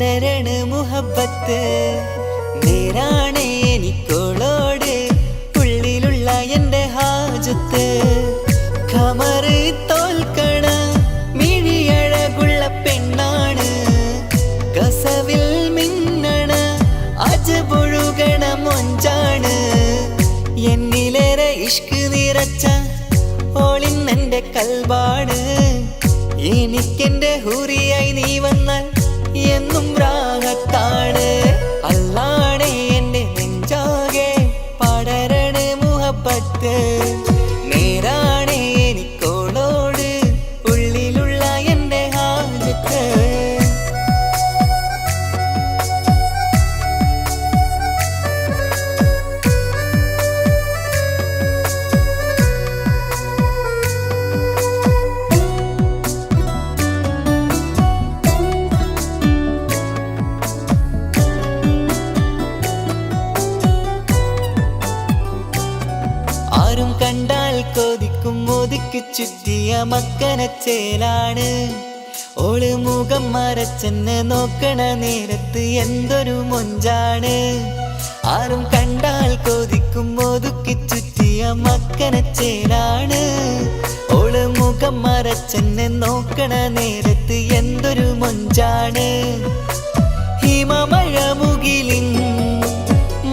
പടരണ മുഹബത്ത് നേരാണ് എനിക്കോളോട് ഉള്ളിലുള്ള എൻ്റെ ഹാജത്ത് ഖമറ് തോൽക്കണ മിഴിയഴകുള്ള പെണ്ണാണ് കസവിൽ മിന്നണ അജബൊഴുകണ മൊഞ്ചാണ് എന്നിലേറെ ഇഷ്ക് നിറച്ച ഓളിന്നെൻ്റെ കൽബാണ് എനിക്കെന്റെ ഹൂറിയായി നീ വന്നാൽ എന്നും രാഗത്താണ് അല്ലാണേ എൻ്റെ നെഞ്ചാകെ പടരണ മുഹബത്ത് നേരാണേ എനിക്കോളോട് ഉള്ളിലുള്ള എൻ്റെ ഹാജത്ത് ആരും കണ്ടാൽ കൊതിക്കും ഒതുക്കി ചുറ്റിയ മക്കനച്ചേലാണ് ഓള് മുഖം മറച്ചെന്നെ നോക്കണ നേരത്ത് എന്തൊരു മൊഞ്ചാണ് ആരും കണ്ടാൽ കൊതിക്കും ഒതുക്കി ചുറ്റിയ മക്കനച്ചേലാണ് ഓള് മുഖം മറച്ചെന്നെ നോക്കണ നേരത്ത് എന്തൊരു മൊഞ്ചാണ് ഹിമമഴ മുകിലിൻ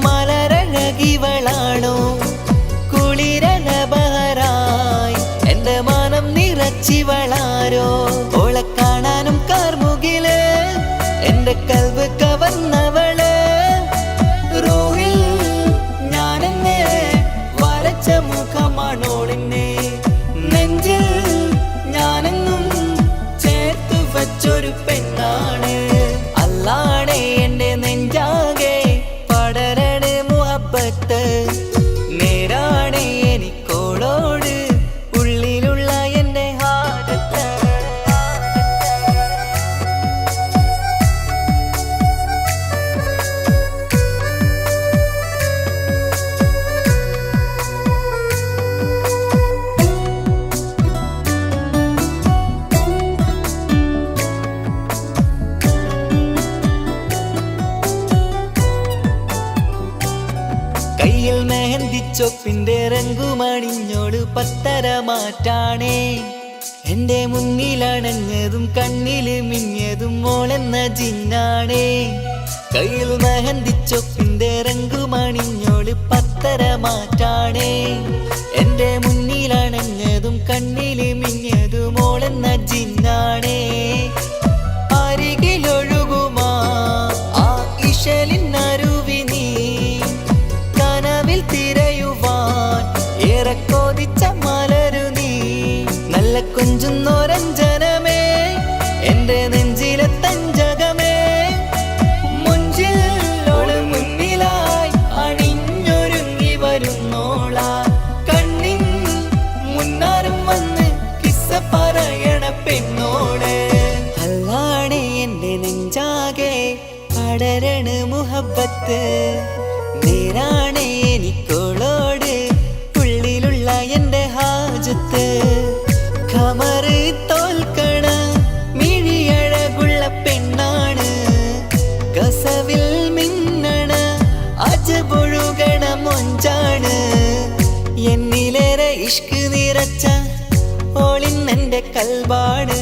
മലരഴകിവളാണോ കുളിരലബഹരായി എൻ്റെ മാനം നിറച്ചിവളാരോ ഓളെ കാണാനും കാർമുകില് എൻ്റെ കൽവ് കവർന്നവള് റൂഹിൽ ഞാനെന്നെ വരച്ച മുഖമാണോളിന്നെ നെഞ്ചിൽ ഞാനെന്നും ചേർത്തു വച്ചൊരു പെണ്ണാണ് അല്ലാണേ എൻ്റെ നെഞ്ചാകെ പടരണ മുഹബത്ത് നേരാണേ എനിക്കോളോട് ഉള്ളിലുള്ള എൻ്റെ ഹാജത്ത് കയ്യിൽ മെഹന്തിച്ചൊപ്പിന്റെ രംഗുമണിഞ്ഞോട് പത്തര മാറ്റാണേ എൻ്റെ മുന്നിലണഞ്ഞതും കണ്ണില് മിഞ്ഞതും മോളെന്ന ജിന്നാണേ കയ്യിൽ മെഹന്തിച്ചൊപ്പിന്റെ രംഗുമണിഞ്ഞോട് പത്തര മാറ്റാണേ എൻ്റെ മുന്നിലണഞ്ഞതും കണ്ണില് മിഞ്ഞതും മോളെന്ന ജിന്നാണേ അരികിലൊഴുകുമാ ആ ഇശലിനരുവി നീ കനവിൽ തിരയുവാൻ ഏറെ കൊതിച്ച മലരു നീ നല്ല കൊഞ്ചുന്നോരഞ്ജനമേ എൻ്റെ നെഞ്ചിലെ തഞ്ചകമേ മുഞ്ചിൽ ഓള് മുന്നിലായി അണിഞ്ഞൊരുങ്ങി വരുന്നോള കണ്ണിൻ മുന്നാരും വന്ന് കിസ്സ പറയണ പെണ്ണോട് അല്ലാണേ എൻ്റെ നെഞ്ചാകെ പടരണ മുഹബത്ത് നേരാണേ എനിക്കോളോട് ഉള്ളിലുള്ള എൻ്റെ ഹാജത്ത് ഖമറ് തോൽക്കണ മിഴിയഴകുള്ള പെണ്ണാണ് കസവിൽ മിന്നണ അജബൊഴുകണ മൊഞ്ചാണ് എന്നിലേറെ ഇഷ്ക് നിറച്ച ഓളിന്നെൻ്റെ കൽബാണ്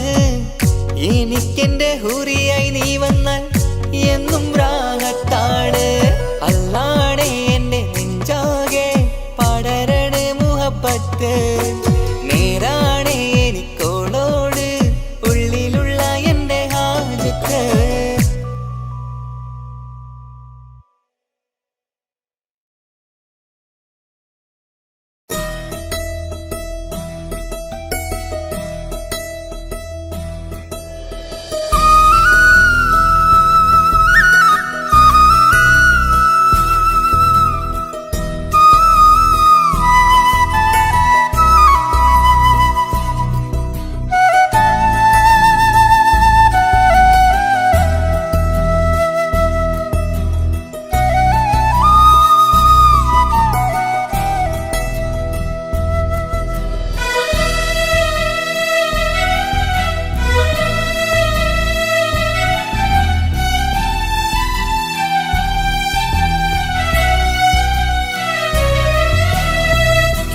എനിക്കെന്റെ ഹൂറിയായി നീ വന്നാൽ എന്നും രാഗത്താണ് അല്ലാണേ എൻ്റെ നെഞ്ചാകെ പടരണ മുഹബത്ത് നേരാണേ എനിക്കോളോട് ഉള്ളിലുള്ള എൻ്റെ ഹാജത്ത്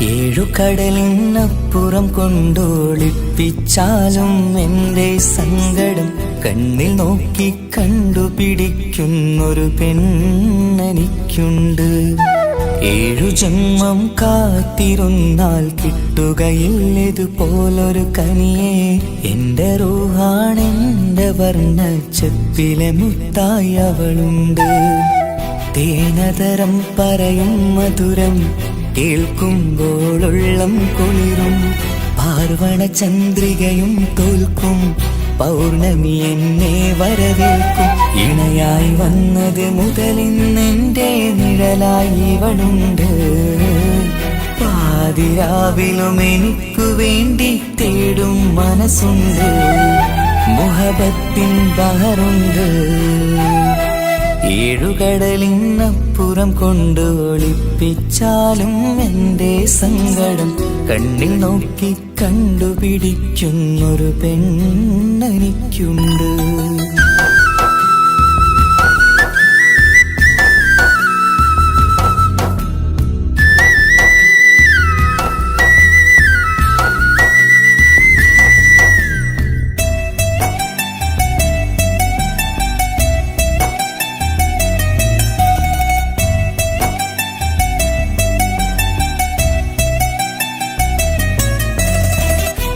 ഏഴു കടലിനപ്പുറം കൊണ്ടോളിപ്പിച്ചാലും എൻ്റെ സങ്കടം കണ്ണിൽ നോക്കി കണ്ടുപിടിക്കുന്നൊരു പെണ്ണെനിക്കുണ്ട്. ഏഴു ജന്മം കാത്തിരുന്നാൽ കിട്ടുകയില്ലതുപോലൊരു കനിയെ. എൻ്റെ റൂഹാണെൻ്റെ വർണ്ണച്ചെപ്പിലെ മുത്തായി അവളുണ്ട്. തേനതരം പറയും മധുരം കേൾക്കുമ്പോളുള്ളം കുളിരും. പാർവണ ചന്ദ്രികയും തോൽക്കും പൗർണമി എന്നെ വരവേൽക്കും. ഇണയായി വന്നത് മുതലിന്നെൻ്റെ നിഴലായി ഇവളുണ്ട്. പാതിരാവിലും എനിക്കു വേണ്ടി തേടും മനസ്സുണ്ട്. മുഹബത്തിൻ ബഹറുണ്ട്. ഏഴുകടലിനപ്പുറം കൊണ്ട് ഒളിപ്പിച്ചാലും എൻ്റെ സങ്കടം കണ്ണിൽ നോക്കി കണ്ടുപിടിക്കുന്നൊരു പെണ്ണെനിക്കുണ്ട്.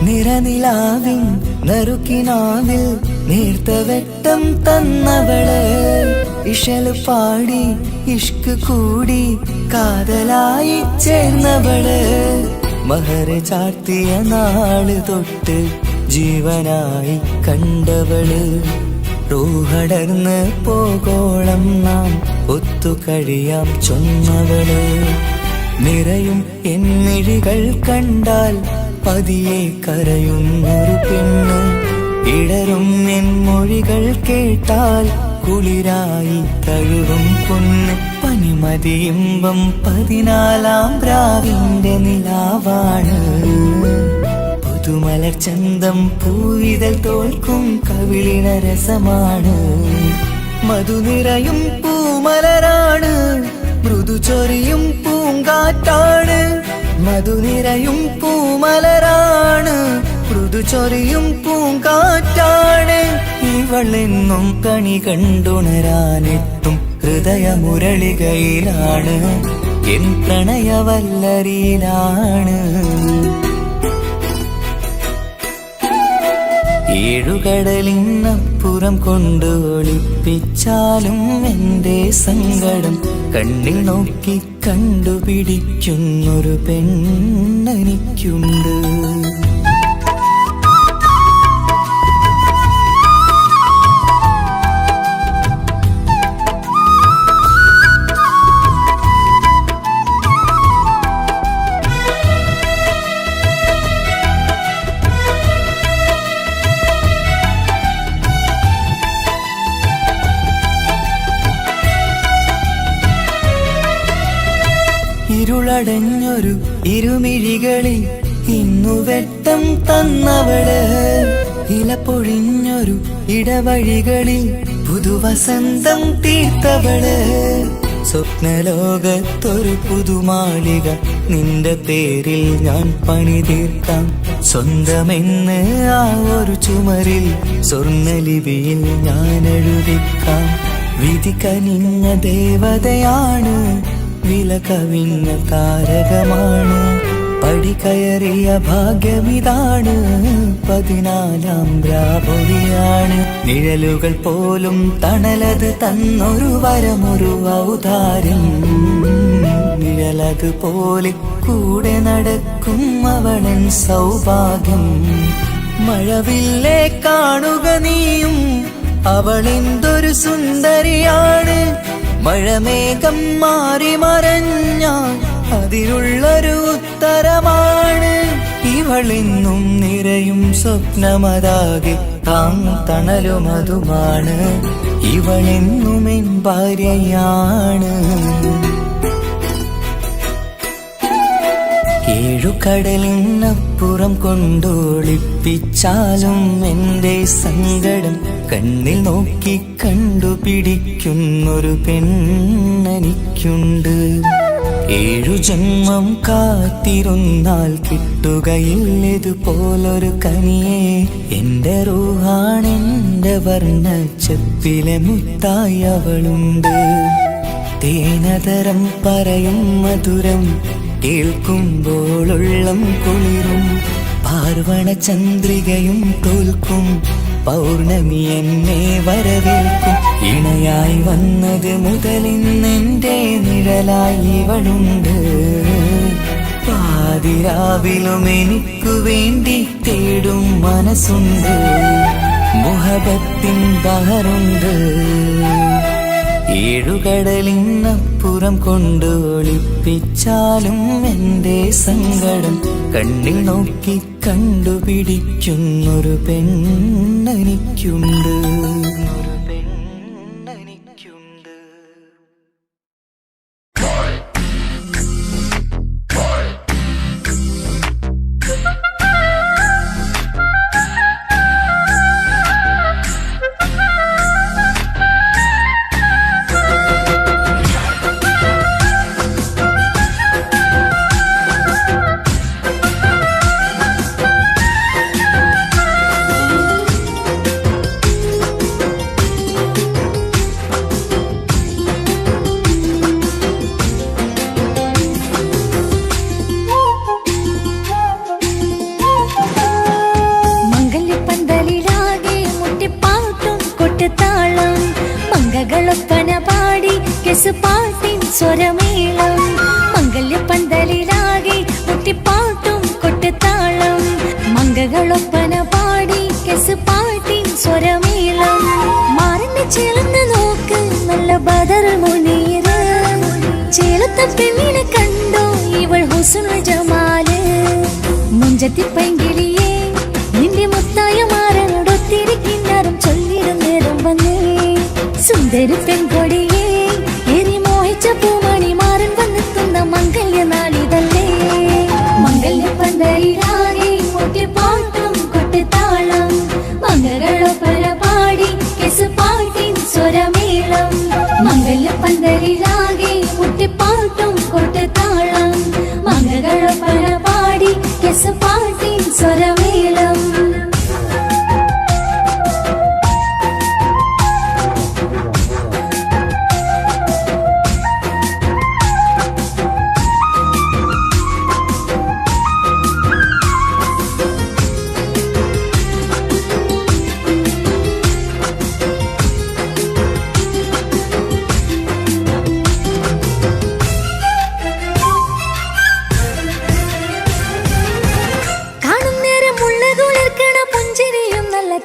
നിറനിലാവിൻ നറുക്കിനാവിൽ നേർത്ത വെട്ടം തന്നവള്. ഇഷല് പാടി ഇഷ്ക് കൂടി കാതലായി ചേർന്നവള്. മഹർ ചാർത്തിയ നാള് തൊട്ട് ജീവനായി കണ്ടവള്. റൂഹടർന്ന് പോകോളം നാം ഒത്തു കഴിയാം ചൊന്നവള്. നിറയും എന്നിഴികൾ കണ്ടാൽ പതിയെ കരയുന്നൊരു പെണ്ണ്. ഇടരും എൻ മൊഴികൾ കേട്ടാൽ കുളിരായി തഴുകും പൊന്ന്. പനിമതിയിമ്പം 14-ാം രാവിന്റെ നിലാവാണ്. പുതുമലർ ചന്തം പൂവിതൽ തോൽക്കും കവിളിന രസമാണ്. മധുനിറയും പൂമലരാണ്. മൃദു ചൊരിയും പൂങ്കാറ്റാണ്. മധുനിറയും പൂമലരാണ്. മൃദു ചൊരിയും പൂങ്കാറ്റാണ്. ഇവളെന്നും കണി കണ്ടുണരാനെത്തും ഹൃദയമുരളികയിലാണ്. എൻ പ്രണയവല്ലരിയിലാണ്. ഏഴുകടലിനപ്പുറം കൊണ്ട് ഒളിപ്പിച്ചാലും എൻ്റെ സങ്കടം കണ്ണിൽ നോക്കി കണ്ടുപിടിക്കുന്നൊരു പെണ്ണെനിക്കുണ്ട്. ഇരുളടഞ്ഞൊരു ഇരുമിഴികളിൽ ഇന്നു വെട്ടം തന്നവള്. ഇല പൊഴിഞ്ഞൊരു ഇടവഴികളിൽ പുതുവസന്തം തീർത്തവള്. സ്വപ്നലോകത്തൊരു പുതുമാളിക നിന്റെ പേരിൽ ഞാൻ പണി തീർക്കാം. സ്വന്തമെന്ന് ആ ഒരു ചുമരിൽ സ്വർണ്ണലിപിയിൽ ഞാൻ എഴുതിക്കാം. വിധി കനിഞ്ഞ ദേവതയാണ്. വില കവിഞ്ഞ താരകമാണ്. പടികയറിയ ഭാഗ്യമിതാണ്. 14-ാം രാപൊലിയാണ്. നിഴലുകൾ പോലും തണലത് തന്നൊരു വരമൊരു ഔദാര്യം. നിഴലത് പോലെ കൂടെ നടക്കും അവളൻ സൗഭാഗ്യം. മഴവില്ലേ കാണുക നീയും അവളെന്തൊരു സുന്ദരിയാണ്. മഴമേഘം മാറി മറഞ്ഞാൽ അതിലുള്ളൊരു ഉത്തരമാണ്. ഇവളെന്നും നിറയും സ്വപ്നമതാകെ താങ്ങും തണലുമതുമാണ്. ഇവളെന്നും എൻ ഭാര്യയാണ്. ഏഴുകടലിനപ്പുറം കൊണ്ടോളിപ്പിച്ചാലും എൻ്റെ സങ്കടം കണ്ണിൽ നോക്കി കണ്ടുപിടിക്കുന്നൊരു പെണ്ണെനിക്കുണ്ട്. ഏഴു ജന്മം കാത്തിരുന്നാൽ കിട്ടുകയില്ലതുപോലൊരു കനിയെ. എന്റെ റൂഹാണെന്റെ വർണ്ണച്ചെപ്പിലെ മുത്തായി അവളുണ്ട്. തേനതരം പറയും മധുരം കേൾക്കുമ്പോളുള്ളം കുളിരും. പാർവണ ചന്ദ്രികയും തോൽക്കും പൗർണമി എന്നെ വരവേൽക്കും. ഇണയായി വന്നത് മുതലിന്നെന്റെ നിഴലായി ഇവളുണ്ട്. പാതിരാവിലും എനിക്കു വേണ്ടി തേടും മനസ്സുണ്ട്. മുഹബത്തിൻ ബഹറുണ്ട്. ഏഴുകടലിനപ്പുറം കൊണ്ട് ഒളിപ്പിച്ചാലും എന്റെ സങ്കടം കണ്ണിൽ നോക്കി കണ്ടുപിടിക്കുന്നൊരു പെണ്ണെനിക്കുണ്ട്. മംഗളൊപ്പന പാടി കെസുപാട്ടിൻ സ്വരമേളം. മംഗല്യപ്പന്തലിലാകെ മുട്ടിപ്പാട്ടും കൊട്ടുതാളം. മംഗളൊപ്പന പാടി കെസുപാട്ടിൻ സ്വരമേളം. മാറിന്റെ ചേർന്ന് നോക്ക് നല്ല ബദർ മുനീറ്. ചേലത്ത പെണ്ണിനെ കണ്ടോ ഇവൾ ഹുസ്നുൽ ജമാല്. മുഞ്ചത്തി പൈങ്കിളിയെ നിന്റെ മുത്തായ മാറനോടൊത്തിരി കിന്നാരം ചൊല്ലിടും നേരം വന്നേ. സുന്ദരി പെൺകൊടിയെ എരി മോഹിച്ച പൂമണി മാറൻ വന്നെത്തുന്ന മംഗല്യ നാളിതല്ലേ. മംഗല്യപ്പന്തലിലാകെ മുട്ടിപ്പാട്ടും കൊട്ടുതാളം. മംഗളൊപ്പന പാടി കെസുപാട്ടിൻ സ്വരമേളം. മംഗല്യപ്പന്തലിലാകെ മുട്ടിപ്പാട്ടും കൊട്ടുതാളം. മംഗളൊപ്പന പാടി കെസുപാട്ടിൻ സ്വരമേളം.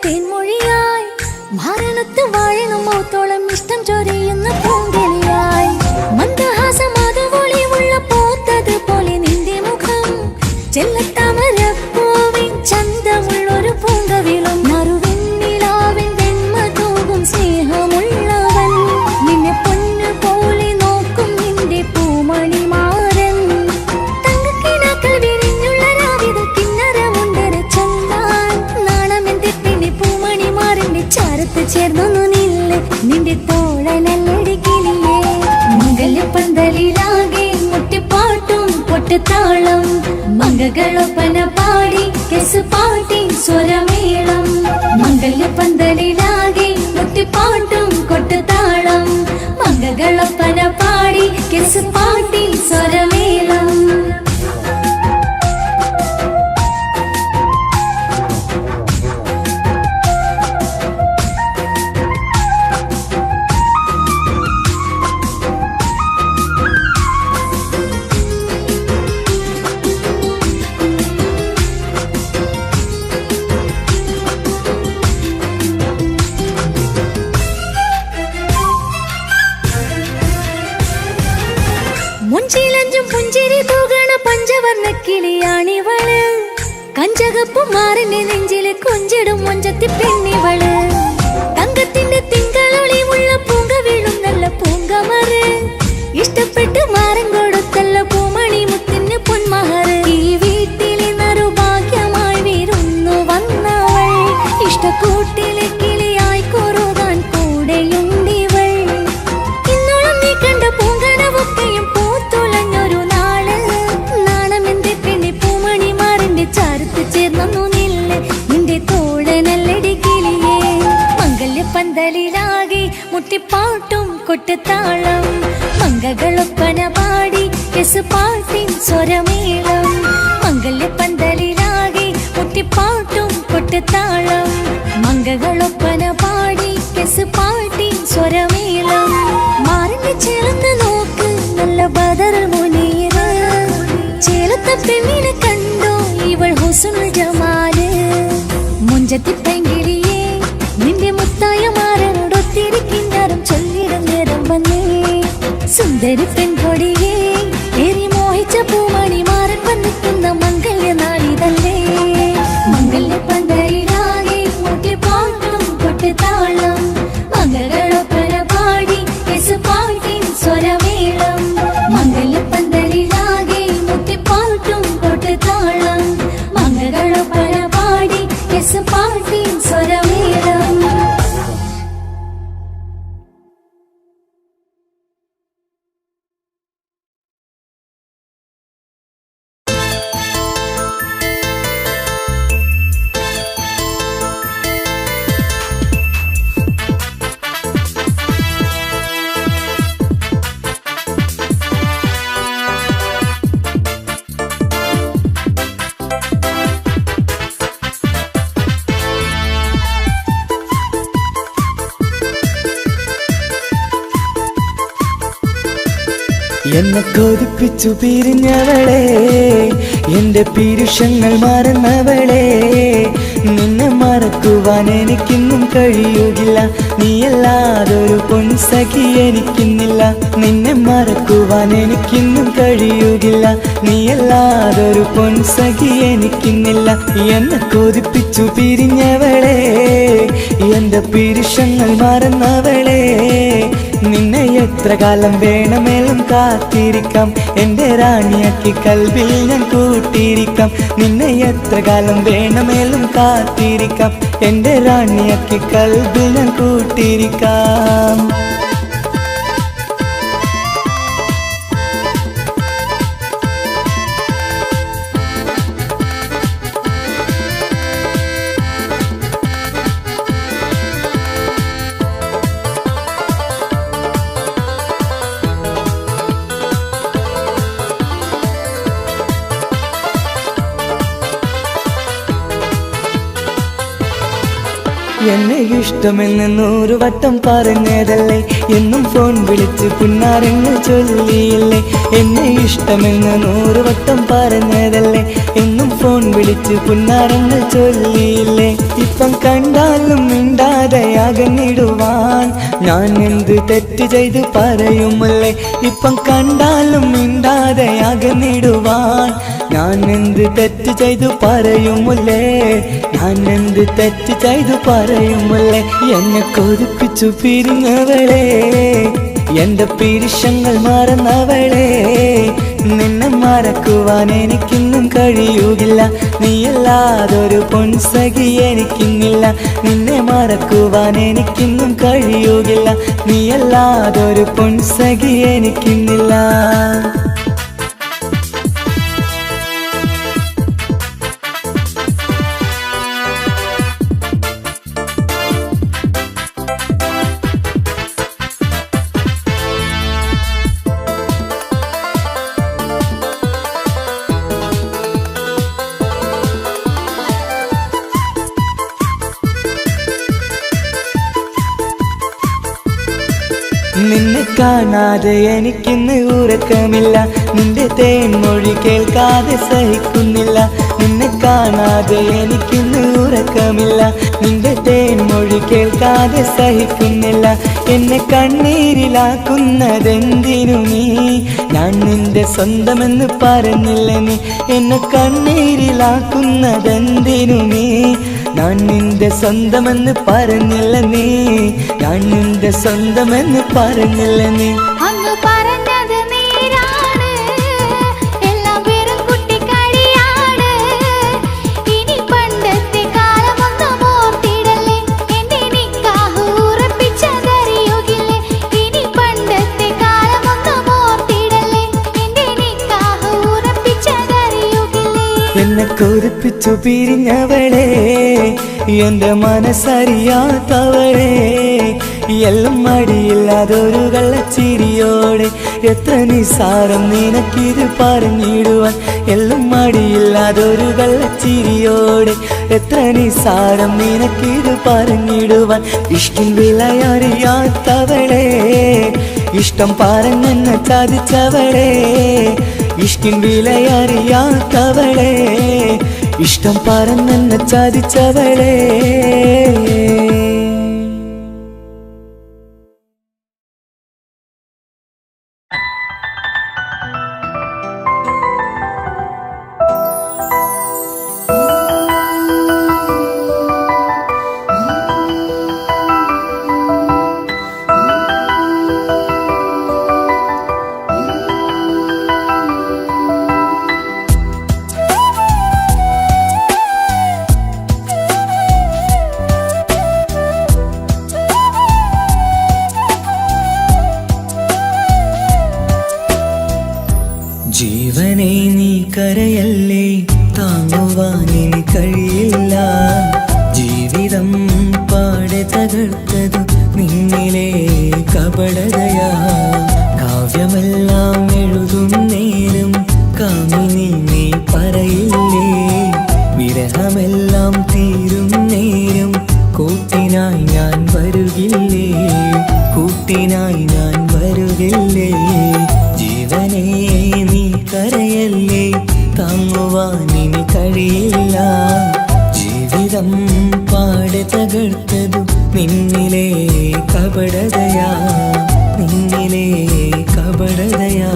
തേൻമൊഴിയായി മാരണത്ത് വാഴണം മൗത്തോളം ഇഷ്ടം ചൊരിയുന്ന പൂങ്കിളിയായി. മന്ദഹാസമാതുപൊളിയുള്ള പോത്തത് പോലെ നിന്റെ മുഖം. ചെല്ലത്താമരപ്പൂവിൻ ചന്തമുള്ളൊരു പൂങ്കവിളും. നറുവെണ്ണിലാവിൻ വെണ്മ തൂകും സ്നേഹമുള്ളവൻ. നിന്നെ പൊന്നു പോലെ നോക്കും നിന്റെ പൂമണി മാറൻ. തങ്കക്കിനാക്കൾ വിരിഞ്ഞുള്ള രാവിത കിന്നരമുണ്ടര ചൊല്ലാൻ. നാണമെന്റെ പൂമണി മാറിന്റെ ചാരത്ത് ചേർന്നു നില്ല് നിന്റെ തോളനല്ലടിക്കില്ലേ. മംഗല്യപ്പന്തലിലാകെ മുട്ടിപ്പാട്ടും കൊട്ടുതാളം. മംഗളൊപ്പന പാടി കെസുപാട്ടിൻ സ്വരമേളം. മംഗല്യപ്പന്തലിലാകെ മുട്ടിപ്പാട്ടും കൊട്ടുതാളം. മംഗളൊപ്പന പാടി കെസുപാട്ടിൻ സ്വരമേളം. മുഞ്ചിലഞ്ചും പുഞ്ചിരി തൂകണ പഞ്ചവർണ്ണ കിളിയാണിവള്. കഞ്ചകപ്പു മാറിന്റെ നെഞ്ചില് കൊഞ്ചിടും മൊഞ്ചത്തി പെണ്ണിവള്. തങ്കത്തിന്റെ തിങ്കളൊളിവുള്ള പൂങ്കവിളും നല്ല പൂങ്കമറ്. ഇഷ്ടപ്പെട്ട് മാറൻ കൊടുത്തല്ല പൂമണി മുത്തിന് പൊന്മഹറ്. ഈ വീട്ടിലെ നറുഭാഗ്യമായി വിരുന്നു വന്നവൾ. ഇഷ്ടക്കൂട്ടിലെ കിളിയായി കുറുകാൻ കൂടെയുണ്ടിവൾ. ഇന്നോളം നീ കണ്ട പൂങ്കനവൊക്കെയും പൂത്തുലഞ്ഞൊരു കൊട്ടുതാളം മംഗളൊപ്പന പാടി പാട്ടിൻ സ്വരമേളം മംഗല്യപ്പന്തലിലാകെ മുട്ടിപ്പാട്ടും കൊട്ടുതാളം മംഗളൊപ്പന പാടി പാട്ടിൻ സ്വരമേളം മാറിന്റെ ചേർന്ന് നോക്ക് നല്ല ബദറുൽ മുനീറ് ചേലത്തെ പെണ്ണിനെ കണ്ടോ ഇവൾ ഹുസ്നുൽ ജമാല് മുഞ്ചത്തി പെങ്കിളിയേ നിന്റെ മുത്തായ മാറനോടൊത്തിരിക്കിന്നാരം ചൊല്ലിടും നേരം വന്നേ സുന്ദരി പെൺകൊടിയേ ഏറി മോഹിച്ച പൂമണി മാറൻ വന്നിക്കുന്ന മംഗല്യ നാളിതല്ലേ മംഗല്യ പന്തലിലാകെ മുട്ടിപ്പാട്ടും കൊട്ടുതാളം മംഗളൊപ്പന പാടി പാട്ടിൻ സ്വരമേളം മംഗല്യ പന്തലിലാകെ മുട്ടിപ്പാട്ടും കൊട്ടുതാളം മംഗളൊപ്പന പാടി പാട്ടിൻ സ്വരമേളം എന്നെ കൊതിപ്പിച്ചു പിരിഞ്ഞവളെ എന്റെ പീരുഷങ്ങൾ മറന്നവളെ നിന്നെ മറക്കുവാൻ എനിക്കിന്നും കഴിയുകില്ല നീയല്ലാതൊരു പൊൻസഖി എനിക്കിന്നില്ല നിന്നെ മറക്കുവാൻ എനിക്കിന്നും കഴിയുകില്ല നീയല്ലാതൊരു പൊൻസഖി എനിക്കിന്നില്ല എന്നെ കൊതിപ്പിച്ചു പിരിഞ്ഞവളെ എന്റെ പീരുഷങ്ങൾ മറന്നവളെ നിന്നെ എത്ര കാലം വേണമെങ്കിലും കാത്തിരിക്കാം എന്റെ റാണിയാക്കി കൽവിൽ ഞാൻ കൂട്ടിയിരിക്കാം നിന്നെ എത്ര കാലം വേണമെങ്കിലും കാത്തിരിക്കാം എന്റെ റാണിയാക്കി കൽവിൽ ഞാൻ കൂട്ടിയിരിക്കാം എന്നെ ഇഷ്ടമെന്ന് 100 വട്ടം പറഞ്ഞതല്ലേ എന്നും ഫോൺ വിളിച്ച് പുന്നാരങ്ങൾ ചൊല്ലിയില്ലേ എന്നെ ഇഷ്ടമെന്ന് 100 വട്ടം പറഞ്ഞതല്ലേ എന്നും ഫോൺ വിളിച്ച് പുന്നാരങ്ങൾ ചൊല്ലിയില്ലേ ഇപ്പം കണ്ടാലും മിണ്ടാതെ അകന്നിടുവാൻ ഞാൻ എന്ത് തെറ്റ് ചെയ്ത് പറയുമല്ലേ ഇപ്പം കണ്ടാലും മിണ്ടാതെ അകന്നിടുവാൻ ഞാൻ എന്ത് തെറ്റ് ചെയ്തു പറയുമല്ലേ ഞാൻ എന്ത് തെറ്റ് ചെയ്തു പറയുമല്ലേ എന്നെ കൊതിപ്പിച്ചു പിരിഞ്ഞവളെ എന്റെ പീരുഷങ്ങൾ മറന്നവളെ നിന്നെ മറക്കുവാൻ എനിക്കിന്നും കഴിയുകില്ല നീയല്ലാതൊരു പൊൻസഖി എനിക്കിന്നില്ല നിന്നെ മറക്കുവാൻ എനിക്കിന്നും കഴിയുകില്ല നീയല്ലാതൊരു പൊൻസഖി എനിക്കിന്നില്ല നിന്നെ കാണാതെ എനിക്കിന്ന് ഉറക്കമില്ല നിന്റെ തേൻമൊഴി കേൾക്കാതെ സഹിക്കുന്നില്ല നിന്നെ കാണാതെ എനിക്കിന്ന് ഉറക്കമില്ല നിന്റെ തേൻമൊഴി കേൾക്കാതെ സഹിക്കുന്നില്ല എന്നെ കണ്ണീരിലാക്കുന്നതെന്തിനു നീ ഞാൻ നിന്റെ സ്വന്തമെന്ന് പറഞ്ഞില്ല നീ എന്നെ കണ്ണീരിലാക്കുന്നതെന്തിനു നീ ഞാൻ നിന്റെ സ്വന്തമെന്ന് പറഞ്ഞില്ല നീ ഞാൻ നിന്റെ സ്വന്തമെന്ന് പറഞ്ഞില്ല നീ അങ്ങ് പറഞ്ഞത് നേരാണ് എല്ലാം വെറും കുട്ടിക്കളിയാണ് ഇനി പണ്ടത്തെ കാലമൊന്നും ഓർത്തിടല്ലേ എന്റെ നിക്കാഹ് ഉറപ്പിച്ചതറിയുകില്ലേ ഇനി പണ്ടത്തെ കാലമൊന്നും ഓർത്തിടല്ലേ എന്റെ നിക്കാഹ് ഉറപ്പിച്ചതറിയുകില്ലേ എന്നെ കൊതിപ്പിച്ചു പിരിഞ്ഞവളെ എന്റെ മനസ്സറിയാത്തവളെ എല്ലാം മടിയില്ലാതൊരു കള്ളച്ചിരിയോടെ എത്ര നിസാരം നിനക്കിത് പറഞ്ഞിടുവാൻ എല്ലാം മടിയില്ലാതൊരു കള്ളച്ചിരിയോടെ എത്ര നിസാരം നിനക്കിത് പറഞ്ഞിടുവാൻ ഇഷ്ടിൻ വിലയറിയാത്തവളെ ഇഷ്ടം പറഞ്ഞെന്നെ ചതിച്ചവളെ ഇഷ്ടിൻ വിലയറിയാത്തവളെ ഇഷ്ടം പറഞ്ഞെന്നെ ചതിച്ചവളെ ജീവനെ നീ കരയല്ലേ താങ്ങുവാനിനി കഴിയില്ല ജീവിതം പാടെ തകർത്തതു നിന്നിലെ കപടതയാ കാവ്യമെല്ലാം എഴുതും നേരം കാമിനി നീ പറയില്ലേ വിരഹമെല്ലാം തീരും നേരം കൂട്ടിനായി ഞാൻ വരുകില്ലേ കൂട്ടിനായി ഞാൻ വരുകില്ലേ ജീവനേ നീ കരയല്ലേ താങ്ങുവാനിനി കഴിയില്ല ജീവിതം പാടെ തകർത്തതു നിന്നിലെ കപടതയാ നിന്നിലെ കപടതയാ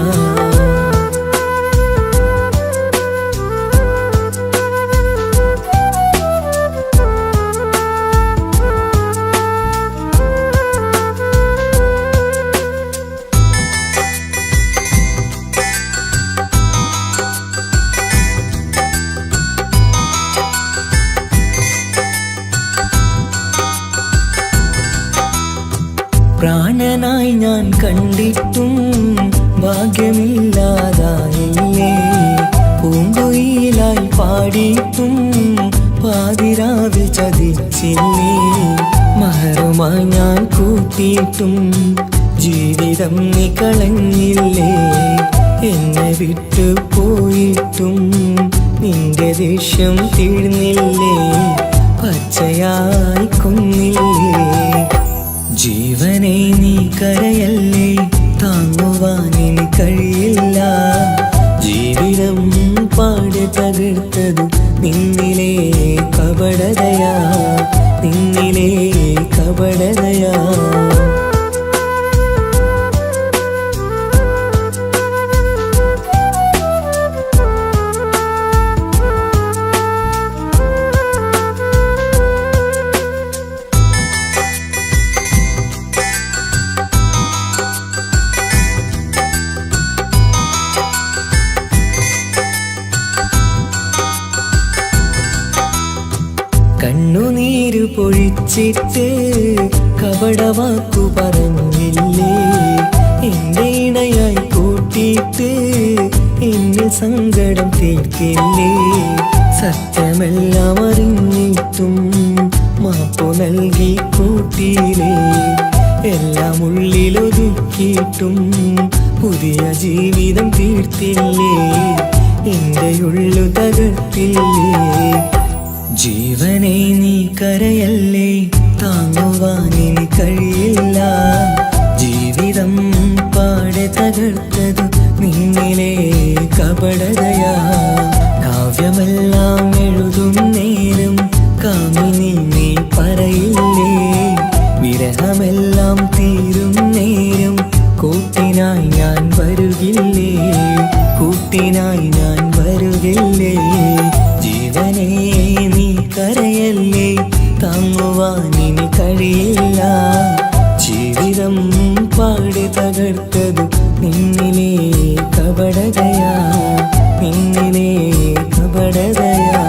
പ്രാണനായി ഞാൻ കണ്ടിട്ടും ഭാഗ്യമില്ലാതായില്ലേ പൂങ്കുയിലായി പാടിയിട്ടും പാതിരാവിൽ ചതിച്ചില്ലേ മഹറുമായി ഞാൻ കൂട്ടിയിട്ടും ജീവിതം നീ കളഞ്ഞില്ലേ എന്നെ വിട്ടു പോയിട്ടും നിന്റെ ദേഷ്യം തീർന്നില്ലേ പച്ചയായി കൊന്നില്ലേ ജീവനെ നീ കരയല്ലേ താങ്ങുവാനിനി കഴിയില്ല ജീവിതം പാടെ തകർത്തതു നിന്നിലെ കപടതയാ നിന്നിലെ കപടതയാ കണ്ണുനീരു പൊഴിച്ചിട്ട് കപടവാക്കു പറഞ്ഞില്ലേ എന്റെ ഇണയായി കൂട്ടിയിട്ട് എന്നിൽ സങ്കടം തീർക്കില്ലേ സത്യമെല്ലാം അറിഞ്ഞിട്ടും മാപ്പു നൽകി കൂട്ടിയില്ലേ എല്ലാം ഉള്ളിലൊതുക്കിയിട്ടും പുതിയ ജീവിതം തീർത്തില്ലേ എന്റെ ഉള്ളു തകർത്തില്ലേ ജീവനെ നീ കരയല്ലേ താങ്ങുവാനിനി കഴിയില്ല ജീവിതം പാടെ തകർത്തതു നിന്നിലെ കപടതയാ കാവ്യമെല്ലാം എഴുതും നേരം കാമിനി നീ പറയില്ലേ വിരഹമെല്ലാം തീരും നേരം കൂട്ടിനായി ഞാൻ വരുകില്ലേ കൂട്ടിനായി ഞാൻ വരുകില്ലേ ജീവനേ നീ കരയല്ലേ താങ്ങുവാനിനി കഴിയില്ല ജീവിതം പാടെ തകർത്തതു നിന്നിലെ കപടതയാ നിന്നിലെ കപടതയാ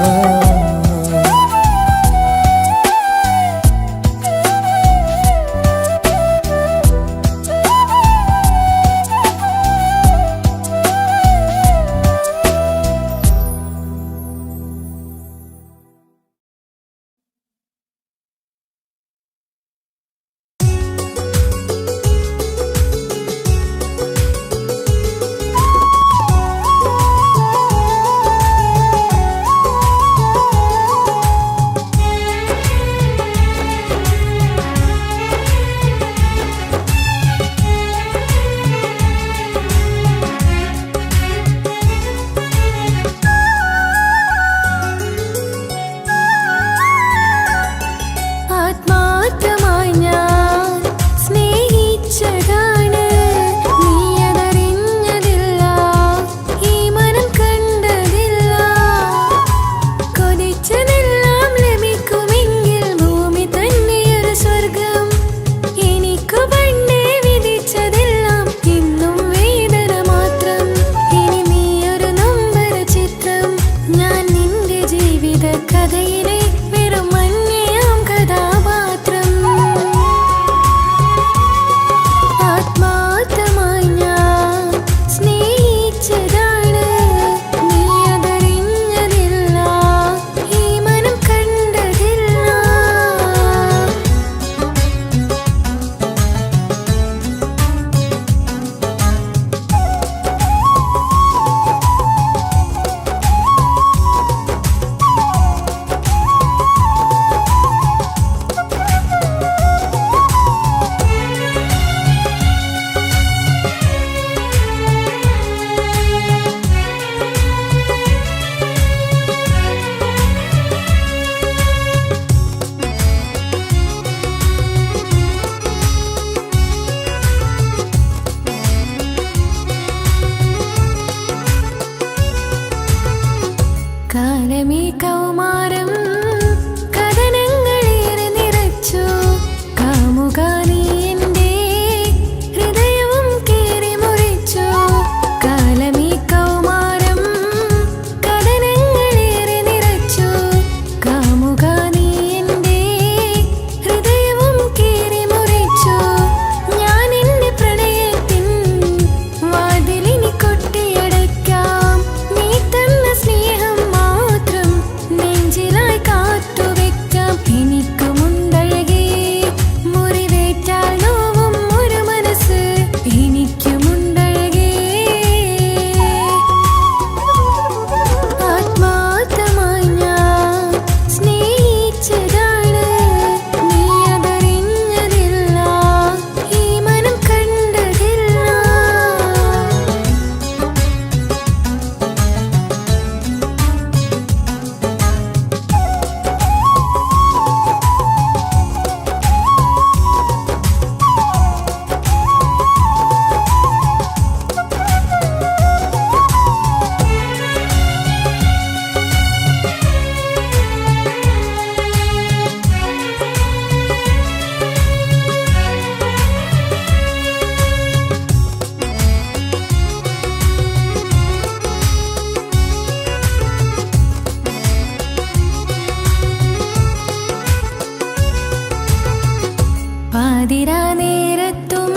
പാതിരാ നേരത്തും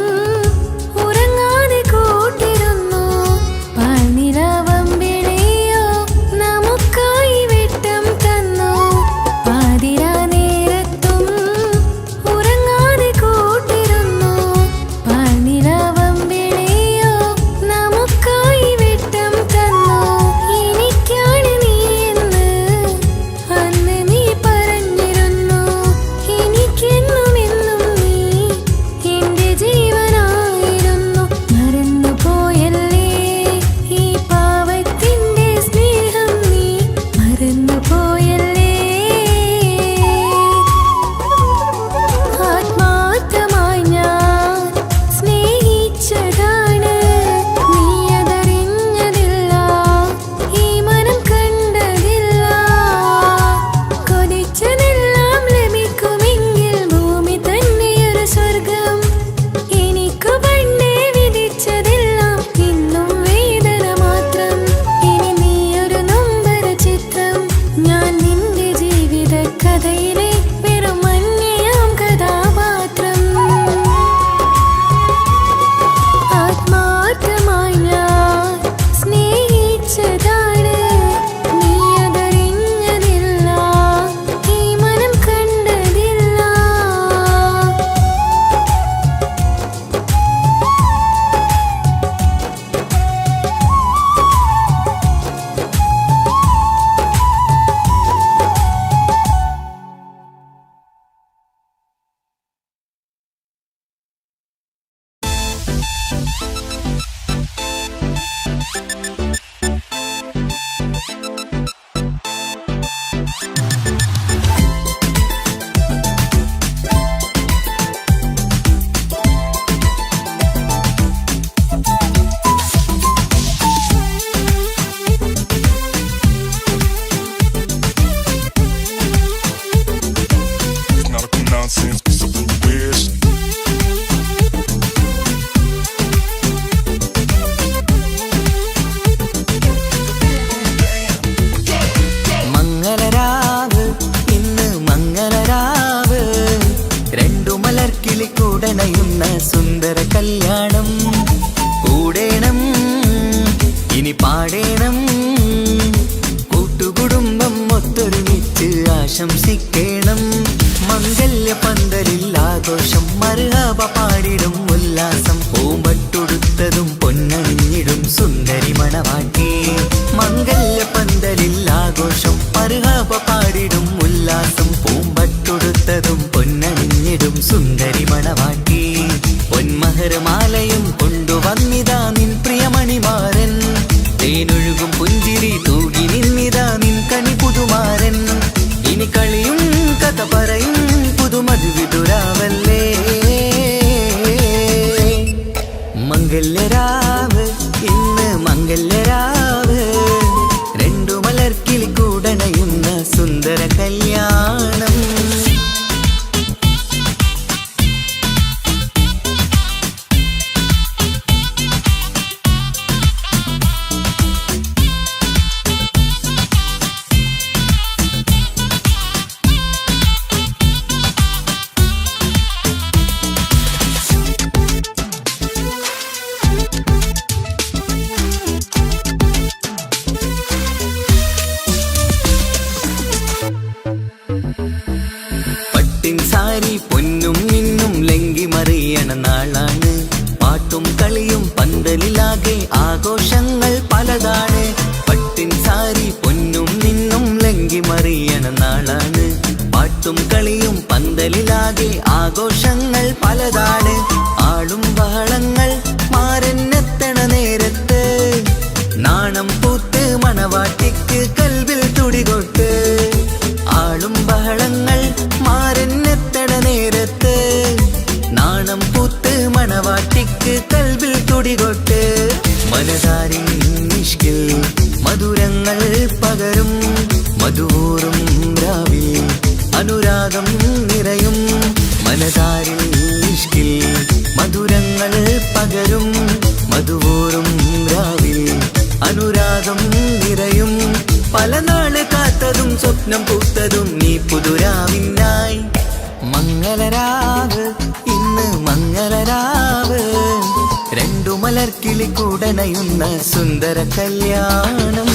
ഉറങ്ങാതെ കൂട്ടിരുന്നു പാൽനിലാവമ്പിളിയോ നമുക്കായി വെട്ടം തന്നു. പാതിരാ നേരത്തും ഉറങ്ങാതെ കൂട്ടിരുന്നു പാൽനിലാവമ്പിളിയോ നമുക്കായി വെട്ടം തന്നു. എനിക്കാണ് നീ എന്ന് അന്ന് നീ പറഞ്ഞിരുന്നു. എനിക്കെന്നും എന്നും നീ എന്റെ ജീവനായിരുന്നു. മറന്നു പോയല്ലേ ഈ പാവത്തിന്റെ സ്നേഹം, നീ മറന്നു പോയല്ലേ. ആത്മാർത്ഥമായി ഞാൻ സ്നേഹിച്ചതാണ്, നീ അതറിഞ്ഞതില്ല, ഈ മനം കണ്ടതില്ല. കൊതിച്ചതെല്ലാം ലഭിക്കുമെങ്കിൽ ഭൂമി തന്നെയൊരു സ്വർഗം. എനിക്കു പണ്ടേ വിധിച്ചതെല്ലാം ഇന്നും വേദന മാത്രം. ഇനി നീയൊരു നൊമ്പര ചിത്രം, ഞാൻ നിന്റെ ജീവിത കഥയിലെ വെറും അന്യയാം കഥാപാത്രം. ആത്മാർത്ഥമായി ഞാൻ സ്നേഹിച്ചതാണ്, നീ അതറിഞ്ഞതില്ല, ഈ മനം കണ്ടതില്ല. It's not a nonsense piece of blue wish. മംഗളരാവ് ഇന്ന് മംഗളരാവ്, രണ്ടു മലർക്കിളി കൂടണയുന്ന സുന്ദര കല്യാണം. കൂടേണം ഇനി പാടേണം, കൂട്ടുകുടുംബം ഒത്തൊരുമിച്ച് ആശംസിക്കേണം. മംഗല്യ പന്തലിൽ ആഘോഷം, മർഹബ പാടിടും ഉല്ലാസം. പൂമ്പട്ടൊടുത്തതും പൊന്നണിഞ്ഞിടും സുന്ദരി മണവാട്ടി. മംഗല്യ പന്തലിൽ ആഘോഷം, മർഹബ പാടിടും ഉല്ലാസം. പൂമ്പട്ടൊടുത്തതും പൊന്നണിഞ്ഞിടും സുന്ദരി മണവാട്ടി. പൊന്മഹർമാലയും കൊണ്ടുവന്നിതാ നിൻ പ്രിയമണിമാരൻ. തേനൊഴുകും പുഞ്ചിരി തൂകി നിന്നിതാ നിൻ കണി പുതുമാരൻ. ഇനി കളിയും കഥ പറയും പുതുമധുവിതുരാവല്ലേ. മംഗല്യരാവ് ഇന്ന് മംഗല്യരാവ്, രണ്ടു മലർക്കിളി കൂടണയുന്ന സുന്ദര കല്യാണം. പട്ടിൻ സാരി പൊന്നും മിന്നും ലങ്കി മറിയണ നാളാണ്. പാട്ടും കളിയും പന്തലിലാകെ ആഘോഷങ്ങൾ പലതാണ്. പട്ടിൻ സാരി പൊന്നും മിന്നും ലങ്കി മറിയണ നാളാണ്. പാട്ടും കളിയും പന്തലിലാകെ ആഘോഷങ്ങൾ പലതാണ്. ആളും ബഹളങ്ങൾ മാരന്നെത്തണ നേരത്ത്, നാണം പൂത്ത് മണവാട്ടിക്ക് കൽവിൽ തുടികൊട്ട്. ആളും ബഹളങ്ങൾ മാരന്നെത്തണ നേരത്ത്, നാണം പൂത്ത് മണവാട്ടിക്ക് കൽവിൽ തുടികൊട്ട്. മനതാരിൻ നിഷ്കിൽ മധുരങ്ങൾ പകരും, മധുവൂറും രാവിൽ അനുരാഗം നിറയും. മനതാരിൽ നിഷ്കിൽ മധുരങ്ങൾ പകരും, മധുവൂറും രാവിൽ അനുരാഗം നിറയും. പല നാള് കാത്തതും സ്വപ്നം പൂത്തതും നീ പുതുരാവിനായി. മംഗളരാവ് ഇന്ന് മംഗളരാവ് രണ്ടു മലർക്കിളി കൂടണയുന്ന സുന്ദര കല്യാണം.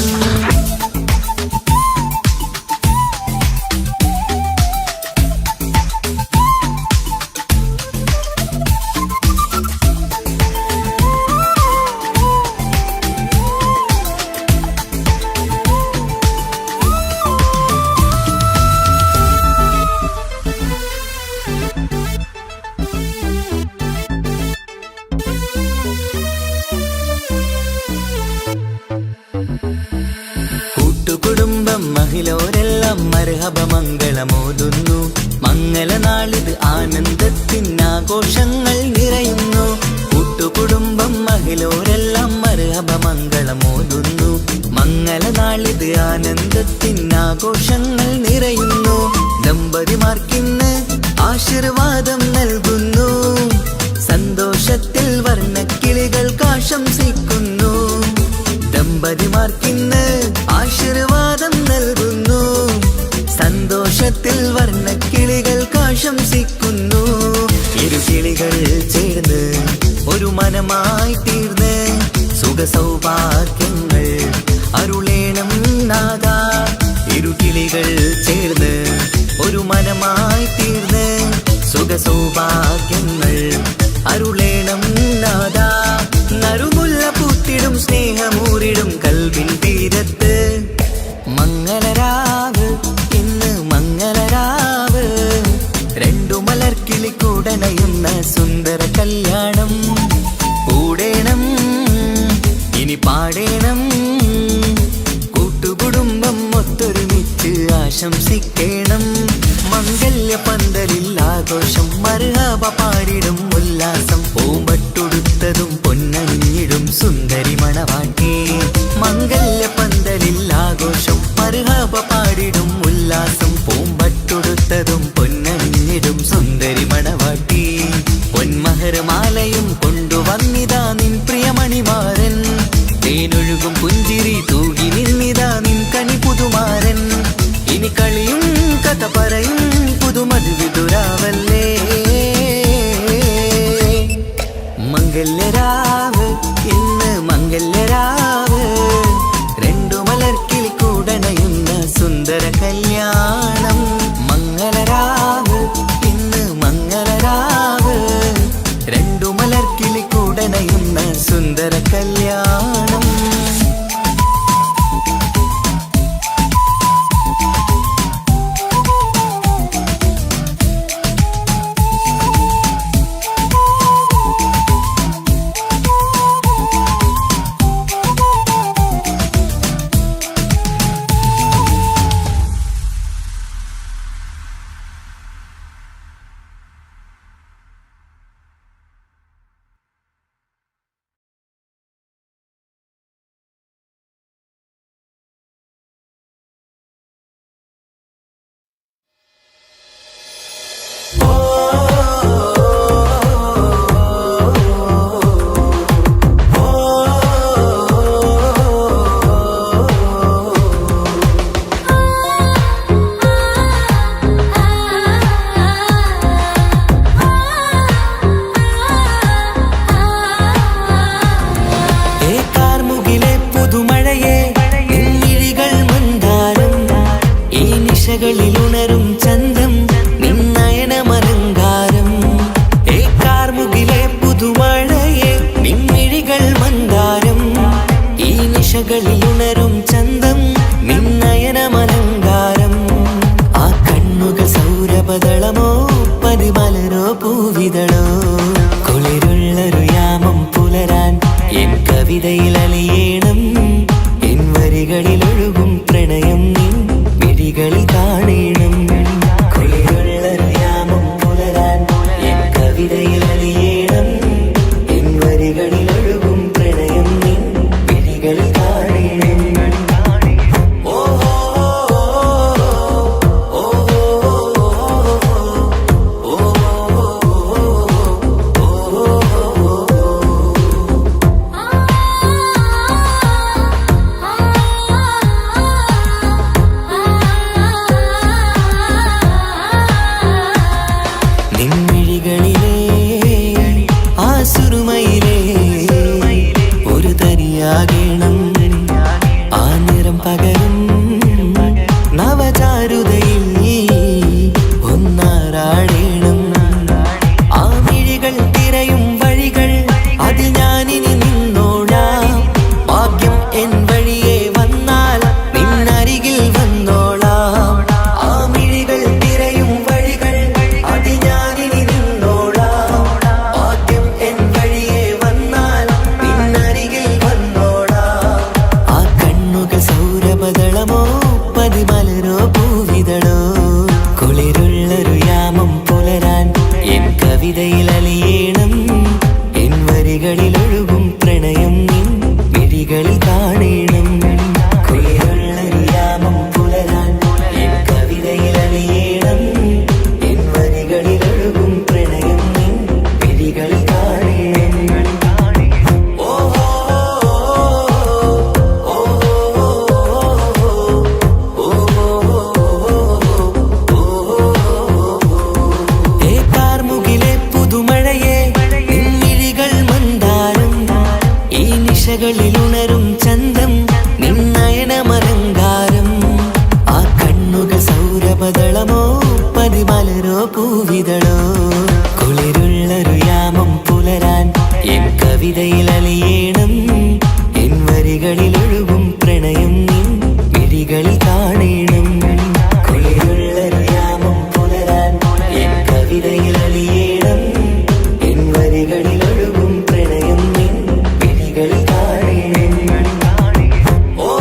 കൂട്ടുകുടുംബം മഹിളോരെല്ലാം മർഹബ മംഗളമോതുന്നു. മംഗളനാളിത് ആനന്ദത്തിനാഘോഷങ്ങൾ നിറയുന്നു. കൂട്ടുകുടുംബം മഹിളോരെല്ലാം മർഹബ മംഗളമോതുന്നു. മംഗളനാളിത് ആനന്ദത്തിനാഘോഷങ്ങൾ നിറയുന്നു. ദമ്പതിമാർക്കിന്ന് ആശീർവാദം നൽകുന്നു. സന്തോഷത്തിൽ വർണ്ണക്കിളികൾ ആശംസിക്കുന്നു. ദമ്പതിമാർക്കിന്ന് ആശീർവാദം നൽകുന്നു. സന്തോഷത്തിൽ വർണ്ണക്കിളികൾ ആശംസിക്കുന്നു. ഇരുകിളികൾ ചേർന്ന് ഒരു മനമായി തീർന്ന് സുഖസൗഭാഗ്യങ്ങൾ അരുളേണം നാഥ. ഇരുകിളികൾ ചേർന്ന് ഒരു മനമായി തീർന്ന് സുഖസൗഭാഗ്യങ്ങൾ അരുളേണം നാഥ. നറുമുല്ല പൂത്തിടും സ്നേഹമൂരിടും കൽവിൻ തീരത്ത് മംഗളരാവ് ഇന്ന് മംഗളരാവ് രണ്ടു മലർക്കിളി കൂടണയുന്ന സുന്ദര കല്യാണം. കൂടേണം ഇനി പാടേണം കൂട്ടുകുടുംബം ഒത്തൊരുമിച്ച് ആശംസിക്കേണം. മംഗല്യ പന്തലിൽ ആഘോഷം മർഹബ പാടിടും ഉല്ലാസം. പൂമ്പട്ടുടുത്തതും പൊന്നണിഞ്ഞിടും സുന്ദരി മണവാട്ടി. മംഗല്യ പന്തലിൽ ആഘോഷം മർഹബ പാടിടും ഉല്ലാസം. പൂമ്പട്ടുടുത്തതും പൊന്നണിഞ്ഞിടും സുന്ദരി മണവാട്ടി. പൊന്മഹർമാലയും കൊണ്ടുവന്നിതാ നിൻ പ്രിയമണിമാരൻ. തേനൊഴുകും പുഞ്ചിരി തൂകി നിന്നിതാ നിൻ കനി പുതുമാരൻ. ഇനി കളിയും കഥ പറയും പുതുമധുവിതുരാവല്ലേ. മംഗല്യരാവ് ഇന്ന് മംഗല്യരാവ് രണ്ടു മലർക്കിളി കൂടണയുന്ന സുന്ദര കല്യാണം. മംഗളരാവ് ഇന്ന് മംഗളരാവ് രണ്ടു മലർക്കിളി കൂടണയുന്ന സുന്ദര കല്യാണം. നിശകളിലുണരും ചന്തം നിന്നയനമലങ്കാരം. ആ കണ്ണുകൾ സൗരഭദളമോ പതിമലരോ പൂവിതളോ. കുളിരുള്ളൊരു യാമം പുലരാൻ എൻ കവിതയിൽ അലിയേണം. എൻ വരികളിലൊഴുകും പ്രണയം നിൻ മിഴികളിൽ കാണേണം. കുളിരുള്ളൊരു യാമം പുലരാൻ എൻ കവിതയിൽ അലിയേണം. എൻ വരികളിലൊഴുകും പ്രണയം നിൻ മിഴികളിൽ കാണേണം. സുന്ദരിയാകേണം ആ നിറം പകരും നവചാരുതയിൽ ഒന്നാറാടേണം ആ മിഴികൾ തിരയും വഴികൾ അതിൽ ഞാനിനി നിന്നോളാം ഭാഗ്യം എൻ വഴിയെ വന്നാൽ നിന്നരികിൽ വന്നോളാം ആ മിഴികൾ തിരയും വഴികൾ അതിൽ ഞാനിനി നിന്നോളാം ഭാഗ്യം എൻ വഴിയെ വന്നാൽ നിന്നരികിൽ വന്നോളാം ആ കണ്ണുകൾ സൗരഭദളമോ പതിമലരോ പൂവിതളോ കുളിരുള്ളൊരു യാമം പുലരാൻ എൻ കവിതയിൽ അലിയേണം എൻ വരികളിൽ ഒഴുകും പ്രണയം നിൻ മിഴികളിൽ കാണേണം കുളിരുള്ളൊരു യാമം പുലരാൻ എൻ കവിതയിൽ അലിയേണം എൻ വരികളിൽ ഒഴുകും പ്രണയം നിൻ മിഴികളിൽ കാണേണം കാർമുകിലെ പുതുമഴയെ നിൻമിഴികൾ മന്ദാരം ഈ നിശകളിൽ ഉണരും ചന്തം നിന്നയനമലങ്കാരം ആ കണ്ണുകൾ സൗരഭദളമോ പതിമലരോ പൂവിതളോ കുളിരുള്ളൊരു യാമം പുലരാൻ എൻ കവിതയിൽ അലിയേണം എൻ വരികളിൽ ഒഴുകും പ്രണയം നിൻ മിഴികളിൽ കാണേണം കുളിരുള്ളൊരു യാമം പുലരാൻ എൻ കവിതയിൽ അലിയേണം എൻ വരികളിൽ ഒഴുകും പ്രണയം നിൻ മിഴികളിൽ കാണേണം ഓ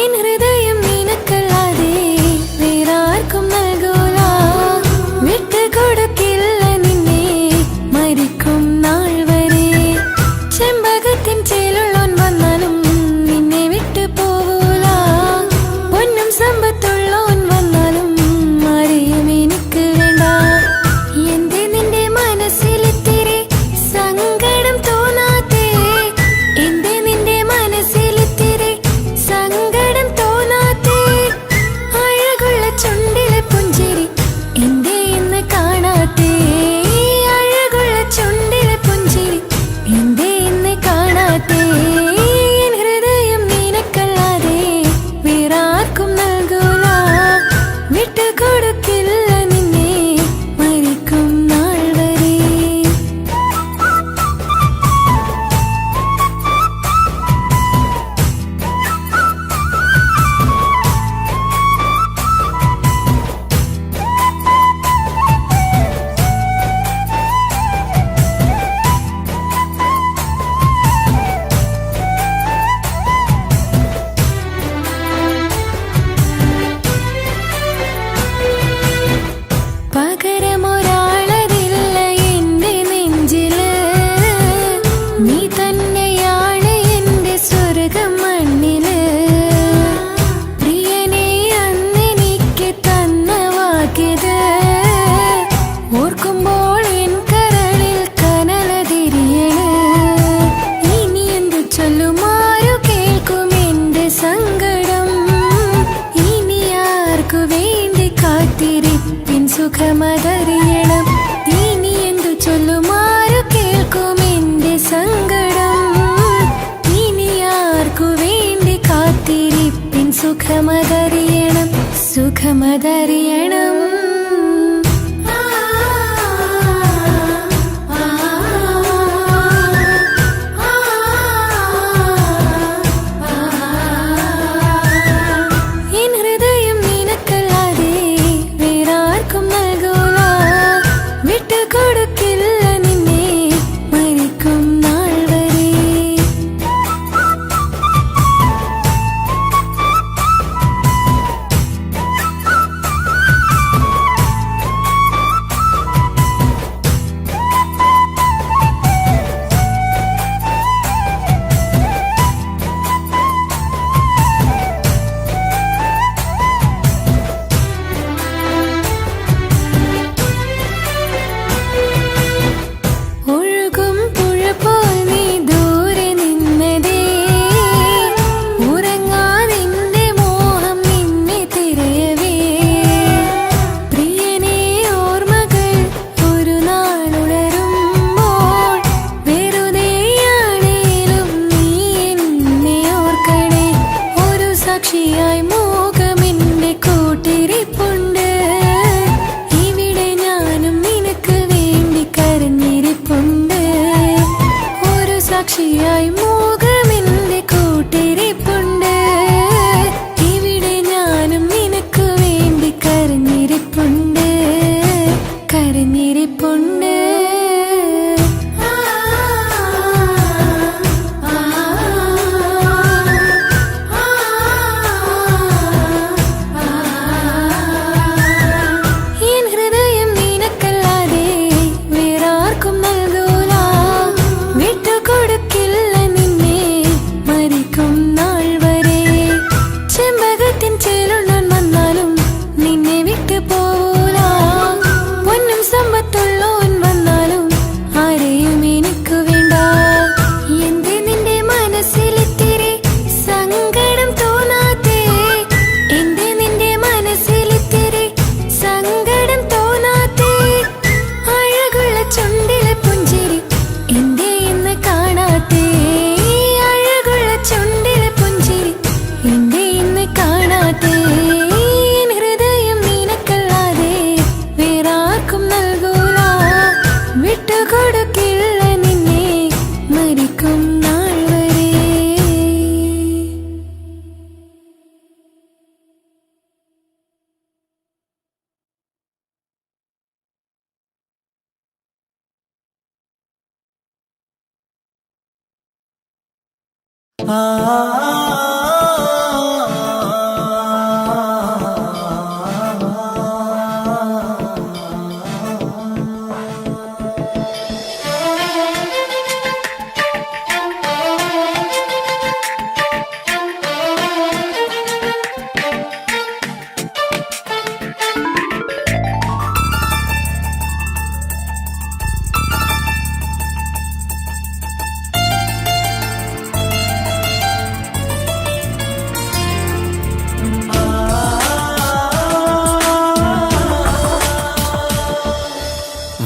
എൻ ഹൃദയം നിനക്കല്ലാതെ വേറാർക്കും നൽകൂല വിട്ടുകൊടുക്കില്ല നിന്നെ മരിക്കും നാൾ വരെ ചെമ്പകത്തിൻ ചേലുള്ളോൻ വന്നാലും നിന്നെ വിട്ടു പോവൂല പൊന്നും സമ്പത്തുള്ളോൻ വന്നാലും ആരെയും എനിക്ക് വേണ്ട എന്തേ നിന്റെ മനസ്സിലിത്തിരി സങ്കടം തോന്നാത്തേ എന്തേ നിന്റെ മനസ്സിലിത്തിരി സങ്കടം തോന്നാത്തേ അഴകുള്ള ചുണ്ടിലെ പുഞ്ചിരി എന്തേ ഇന്ന് കാണാത്തേ അഴകുള്ള ചുണ്ടിലെ പുഞ്ചിരി എന്തേ ഇന്ന് കാണാത്തേ എൻ ഹൃദയം നിനക്കല്ലാതെ വേറാർക്കും നൽകൂല വിട്ടുകൊടുക്കില്ല നിന്നെ മരിക്കും നാൾ വരെ പകരമൊരാളതില്ല എന്റെ നെഞ്ചില് നീ തന്നെയാണ് എന്റെ സ്വർഗം മണ്ണില് പ്രിയനെ അന്നെനിക്ക് തന്ന വാക്കിത് ഓർക്കുമ്പോൾ എൻ കരളിൽ കനലതിരിയണ് ഇനി എന്തു ചൊല്ലുമാരു കേൾക്കും എന്റെ സങ്കടം ഇനി ആർക്കു വേണ്ടി കാത്തിരിപ്പിൻ സുഖമതറിയണം ഇനി എന്തു ചൊല്ലുമാരു കേൾക്കും എന്റെ സങ്കടം ഇനി ആർക്കു വേണ്ടി കാത്തിരിപ്പിൻ സുഖമതറിയണം സുഖമതറിയണം എൻ ഹൃദയം നിനക്കല്ലാതെ വേറാർക്കും നൽകൂല വിട്ടുകൊടുക്കില്ല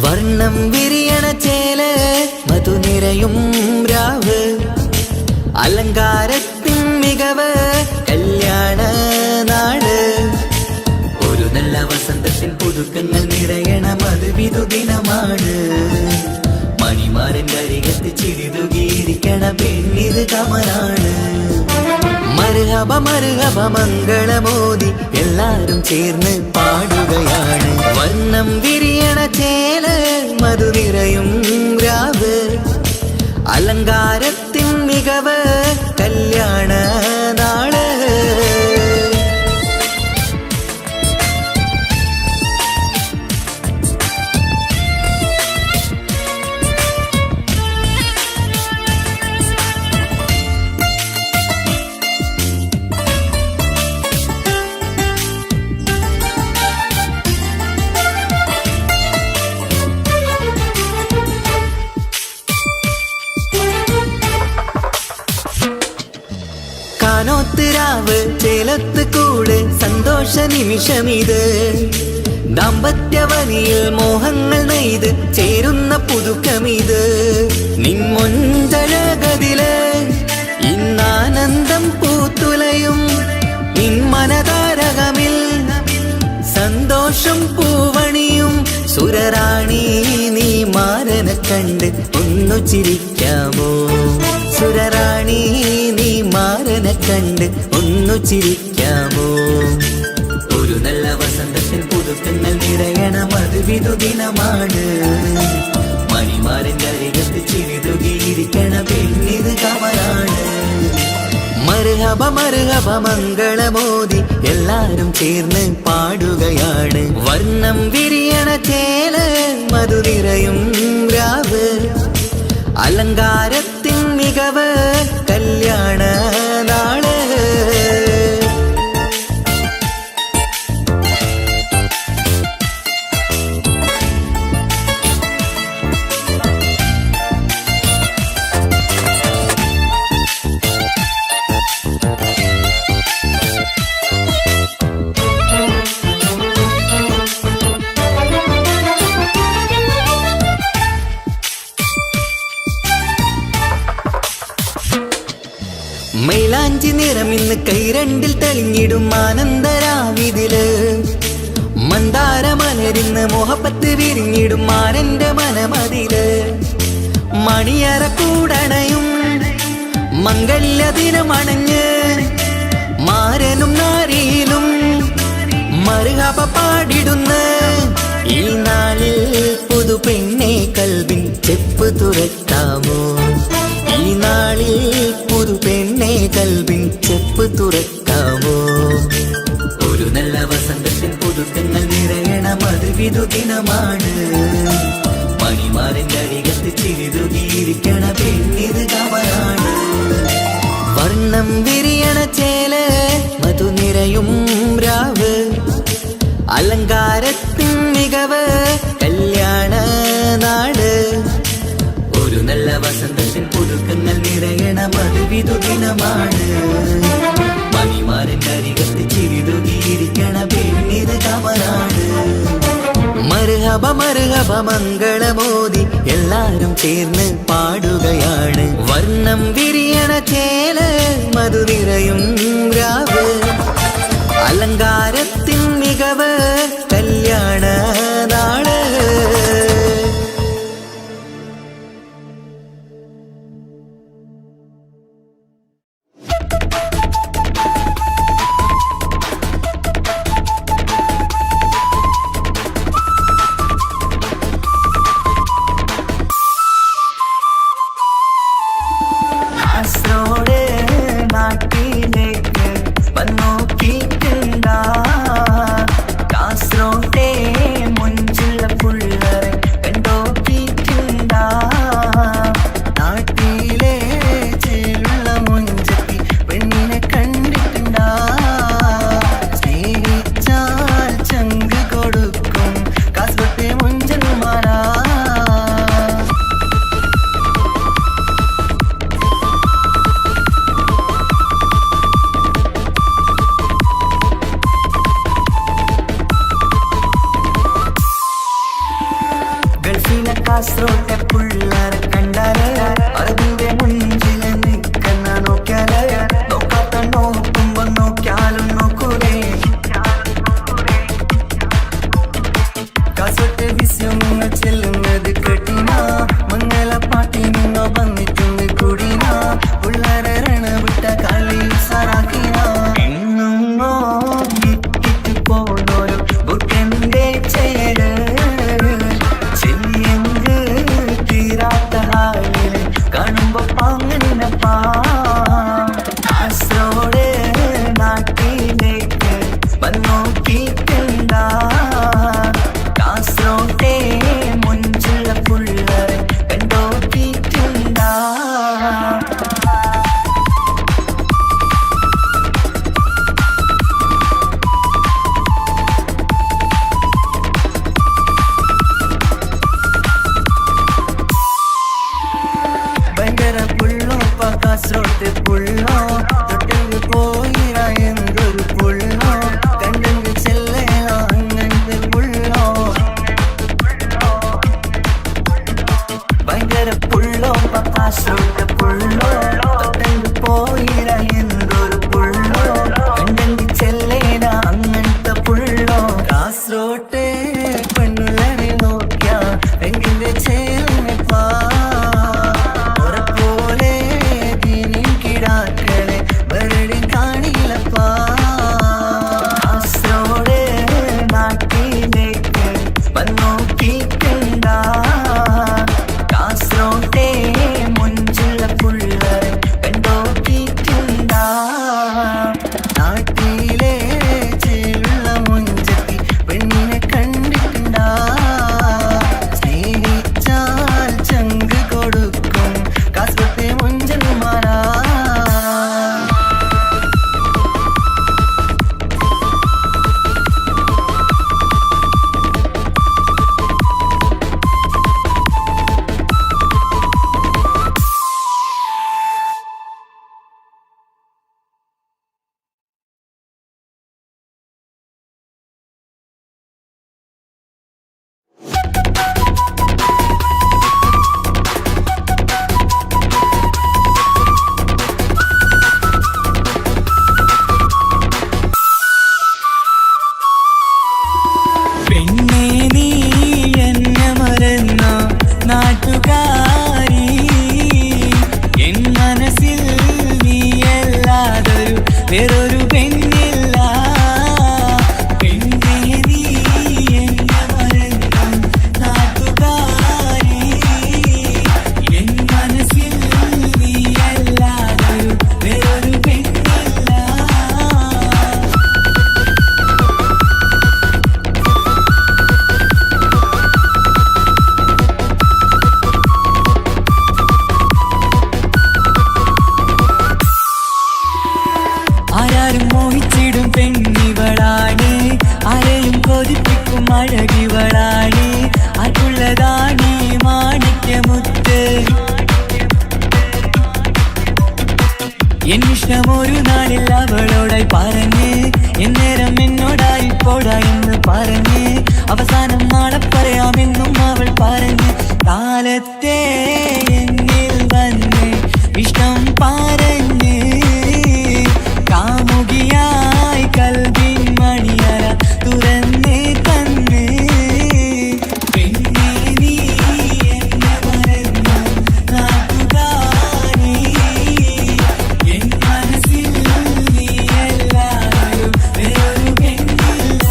വർണ്ണം വിരിയണ ചേല മധു നിറയും രാവ് അലങ്കാരത്തിൻ മികവ് കല്യാണ നാട് ഒരു നല്ല വസന്തത്തിൽ പുതുക്കങ്ങൾ നിറയണ മധുവിധു ദിനമാണ് മണിമാരൻ്റെ അരികത്ത് ചിരിതുകിയിരിക്കണ പെണ്ണിത് കമലാണ് മർഹബ മർഹബ മംഗളമോദി എല്ലാരും ചേർന്ന് പാടുകയാണ് വർണ്ണം വിരിയണ ചേല മധു നിറയും രാവ് അലങ്കാരത്തിൻ മികവ് കല്യാണ നാള് കാനോത്തിരാവ് ചേലത്ത് കൂട് സന്തോഷ നിമിഷമിത് ദാമ്പത്യവനിയിൽ മോഹങ്ങൾ നെയ്ത് ചേരുന്ന പുതുക്കമിത് നിൻമൊഞ്ചഴകതില് ഇന്നാനന്ദം പൂത്തുലയും നിൻ മനതാരകമിൽ സന്തോഷം പൂവണിയും സുരറാണി നീ മാരനെ കണ്ട് ഒന്നു ചിരിക്കാമോ സുരറാണി നീ മാരനെ കണ്ട് ഒന്നു ചിരിക്കാമോ ഒരു നല്ല വസന്തത്തിൽ പുതുക്കങ്ങൾ നിറയണ മധുവിധു ദിനമാണ് മണിമാരൻ്റെ അരികത്ത് ചിരിതുകിയിരിക്കണ പെണ്ണിത് കമലാണ് മർഹബ മർഹബ മംഗളമോദി എല്ലാരും ചേർന്ന് പാടുകയാണ് വർണ്ണം വിരിയണ ചേല മധു നിറയും രാവ് അലങ്കാരത്തിൻ മികവ് കല്യാണ നാള് മൈലാഞ്ചി നിറമിന്ന് കൈരണ്ടിൽ തെളിഞ്ഞിടും ആനന്ദരാവിതില് മന്ദാരമലരിന്ന് മോഹപ്പത്ത് വിരിഞ്ഞിടും മാരന്റെ മനമതില് മണിയറ കൂടണയും മംഗല്യദിനമണഞ്ഞ് മാരനും നാരിയിലും മർഹബ പാടിടുന്ന ഈ നാളിൽ പുതു പെണ്ണെ കൽവിൻ ചെപ്പ് തുറക്കാമോ ഈ നാളിൽ പുതു പെണ്ണെ കൽവിൻ ചെപ്പ് തുറക്കാമോ ഒരു നല്ല വസന്തത്തിൽ പുതുക്കങ്ങൾ നിറയണ മധുവിധു ദിനമാണ് മണിമാരൻ്റെ അരികത്ത് ചിരിതുകിയിരിക്കണ പെണ്ണിത് കമലാണ് വർണ്ണം വിരിയണ ചേല മധു നിറയും രാവ് അലങ്കാരത്തിൻ മികവ് കല്യാണ നാട് ഒരു നല്ല വസന്തത്തിൽ പുതുക്കങ്ങൾ നിറയണ മധുവിധു ദിനമാണ് മണിമാരൻ്റെ അരികത്ത് ചിരിതുകിയിരിക്കണ പെണ്ണിത് കമലാണ് മർഹബ മർഹബ മംഗളമോദി എല്ലാരും ചേർന്ന് പാടുകയാണ് വർണ്ണം വിരിയണ ചേല മധു നിറയും രാവ് അലങ്കാരത്തിൻ മികവ് കല്യാണ നാള് Asrode പുള്ളാരെ കണ്ടാല് അതിന്റെ മുഞ്ചില് നിൽക്കുന്ന നോക്കിയാല് നോക്കാത്ത നോക്കുമ്പോ നോക്കിയാലും നോക്കൂലേ കാസോട്ട് വിസ്യം നിങ്ങൾ ചെല്ലുന്നത് കെട്ടിനാ മംഗള പാട്ടി നിന്നോ വന്നിട്ടുണ്ട് കൂടിനാ പുള്ളാരെ രണവിട്ട കളി സാറാക്കിനാ എന്നും നോക്കിട്ട് പോണോരു ബുക്കന്റെ ചേട് ചെല്ലിയെങ്ക് തീരാത്ത ഹാലില് കാണുമ്പോ പാങ്ങനപ്പാ കാസർഗോഡ് നാട്ടിലേക്ക് വന്നോക്കിട്ടുണ്ടാ കാസർഗോട്ടെ മുഞ്ചുള്ള പുള്ളരെ കണ്ടോക്കിട്ടുണ്ടാ ഭയങ്കര പുള്ളോ കാസർഗോട്ട് പുള്ളോ തൊട്ടെങ്കിൽ പോയിര എന്തൊരു പുള്ളോ കണ്ടെങ്കിൽ ചെല്ലലോ അങ്ങനത്തെ പുള്ളോ ഭയങ്കര പുള്ളോ കാസർഗോട്ട് പുള്ളോ തൊട്ടെങ്കിൽ പോയിര എന്തൊരു പുള്ളോ കണ്ടെങ്കിൽ ചെല്ലല അങ്ങനത്തെ പുള്ളോ കാസർഗോട്ടെ പെണ്ണുള്ളരെ നോക്കിയ എങ്കിന്റെ ചേർന്നിപ്പാ അഴകിവളാണ് അതുള്ളതാണീ മാണിക്യമുത്ത് എന്നിഷ്ടമൊരു നാളിൽ അവളോടായി പറഞ്ഞ് എന്നേരം എന്നോടായി പോടാ എന്ന് പറഞ്ഞ് അവസാനം നാളെ പറയാമെന്നും അവൾ പറഞ്ഞ് കാലത്തെ എന്നിൽ വന്ന് ഇഷ്ടം പറഞ്ഞ് കാമുകിയായി കൽവിൻ മണിയറ തുറന്ന് തന്ന് പിന്നെ നീ എന്നെ മറന്നു നാട്ടുകാരി എൻ മനസ്സിൽ നീ എല്ലാവരും വേറൊരു പെണ്ണില്ല.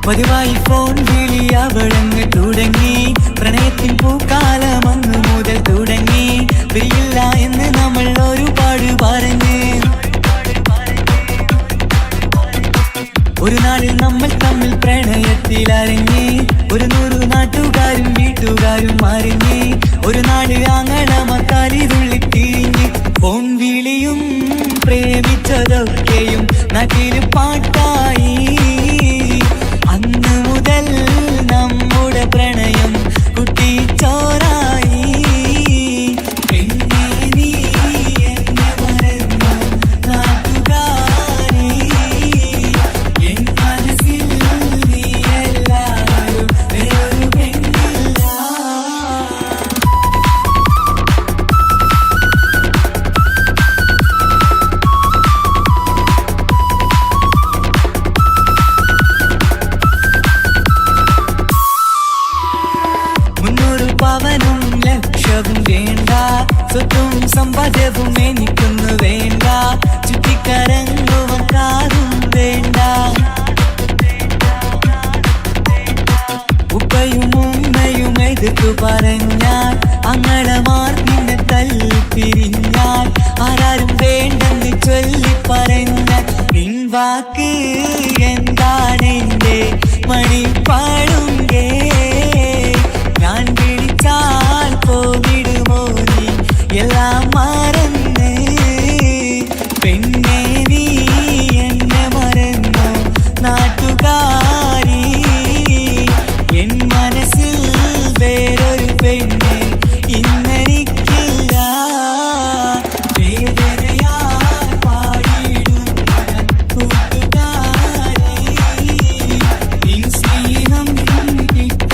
പതിവായി ഫോൺ വിളി അവളങ്ങ് തുടങ്ങി പ്രണയത്തിൻ പൂക്കാലം അന്ന് മുതൽ തുടങ്ങി പിരിയില്ല എന്ന് നമ്മൾ ഒരുപാട് പറഞ്ഞ് ഒരു നാളിൽ നമ്മൾ തമ്മിൽ പ്രണയത്തിൽ അറിഞ്ഞ് 100 നാട്ടുകാരും വീട്ടുകാരും അറിഞ്ഞ് ഒരു നാട് ആങ്ങളമക്കാലിതുള്ളി തിരിഞ്ഞ് ഫോൺ വിളിയും പ്രേമിച്ചതൊക്കെയും നാട്ടിൽ പാട്ടായി. അന്ന് മുതൽ നമ്മുടെ പ്രണയം കുട്ടിച്ചോറായി. സ്വത്തും സമ്പാദ്യവും എനിക്കൊന്നു വേണ്ട, ചുറ്റിക്കറങ്ങുവാൻ കാറും വേണ്ട. ഉപ്പയും ഉമ്മയും എതിർത്തു പറഞ്ഞാൽ, അങ്ങളമാർ നിന്നെ തല്ലിപ്പിരിഞ്ഞാൽ, ആരാരും വേണ്ടെന്ന് ചൊല്ലി പറഞ്ഞാൽ, നിൻ വാക്ക് എന്താണെന്റെ മണിപ്പാടുങ്കേ. ഞാൻ വിളിച്ചാൽ പോവിടുമോ നീ എല്ലാം മറന്ന്? പെണ്ണേ നീ എന്നെ മറന്നു നാട്ടുകാരി, എൻ മനസ്സിൽ വേറൊരു പെണ്ണ് ഇന്നെനിക്കില്ല. വേദനയാൽ പാടിയിടുന്ന കൂട്ടുകാരി, നിൻ സ്നേഹം കിട്ടാൻ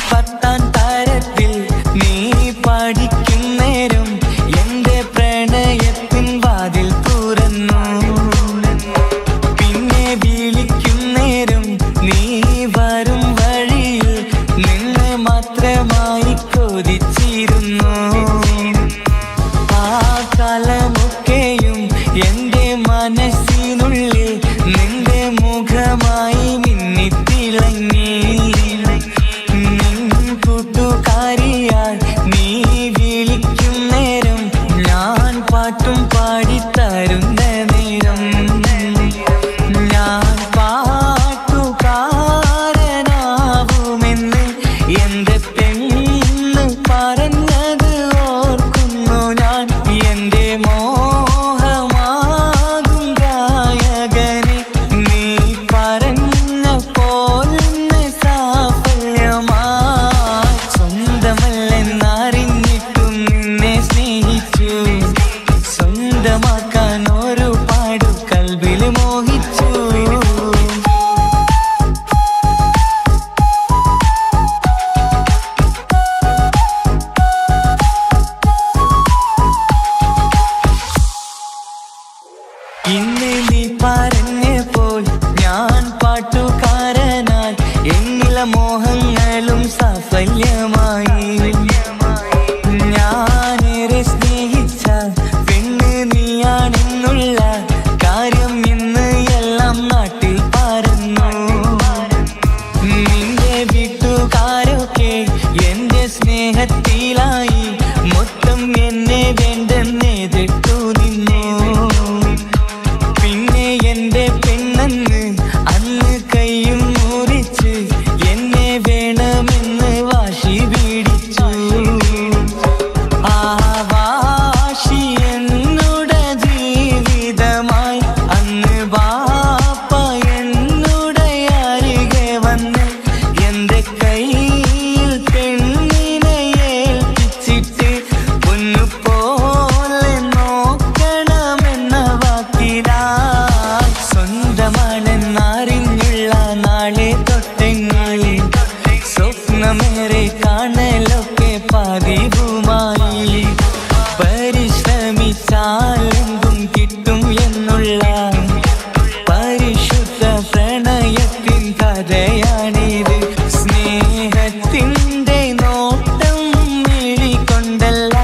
പത്താം താരത്തിൽ നീ പഠിക്കും നേരം എന്റെ പ്രണയത്തിൻ വാതിൽ തുറന്നു. പിന്നെ വിളിക്കും നേരം നീ വരും വഴിയിൽ നിന്നെ മാത്രമായി കൊതിച്ചിരുന്നു. ആ കാലമൊക്കെയും എന്റെ മനസ്സിനുള്ളിൽ നിന്റെ മുഖമായി മിന്നിത്തിളങ്ങി. കൂട്ടുകാരിയാൽ നീ വിളിക്കും നേരം ഞാൻ പാട്ടും പാടിത്തരുന്ന നേരം ഞാൻ പാട്ടുകാരനാവുമെന്ന് എന്റെ പെണ്ണ് പറഞ്ഞത് ഓർക്കുന്നു ഞാൻ. എന്റെ മോഹമാകും ഗായകനെ നീ പറഞ്ഞ പോലൊന്ന് സാഫല്യമായി. സ്വന്തമല്ലെന്നറിഞ്ഞിട്ടും നിന്നെ സ്നേഹിച്ചു. സ്വന്തമാക്കാൻ ഒരുപാട് കൽബിൽ മോഹിച്ചു. ഇന്ന് നീ പറഞ്ഞപ്പോൾ ഞാൻ പാട്ടുകാരനായി. എന്നിലെ മോഹങ്ങളും സാഫല്യമായി. ഞാനേറെ സ്നേഹിച്ച പെണ്ണ് നീയാണെന്നുള്ള കാര്യം ഇന്ന് എല്ലാം നാട്ടിൽ പറഞ്ഞു. നിന്റെ വീട്ടുകാരൊക്കെ എന്റെ സ്നേഹത്തിലായി. മൊത്തം എന്നെ വേണ്ടെന്നെതിർത്തു നിന്നു. പിന്നെ എന്റെ പെണ്ണെന്ന് അന്ന് കൈയും മുറിച്ച് എന്നെ വേണമെന്ന് വാശി പിടിച്ചു. ആ വാശി എന്നുടെ ജീവിതമായി. അന്ന് ബാപ്പ എന്നുടെ അരികെ വന്ന് എന്റെ കയ്യിൽ പെണ്ണിനെ ഏൽപ്പിച്ചിട്ട് പൊന്നുപോലെ നോക്കണമെന്ന വാക്കിലായി. സ്വന്തമാണെന്നറിഞ്ഞുള്ള നാളെ തൊട്ടെങ്ങളിൽ സ്വപ്നമേറെ കാണലൊക്കെ പതിവുമായി. പരിശ്രമിച്ചാലെന്തും കിട്ടും എന്നുള്ള പരിശുദ്ധ പ്രണയത്തിൻ കഥയാണിത്. സ്നേഹത്തിൻ്റെ നോട്ടം മിഴികൊണ്ടല്ല,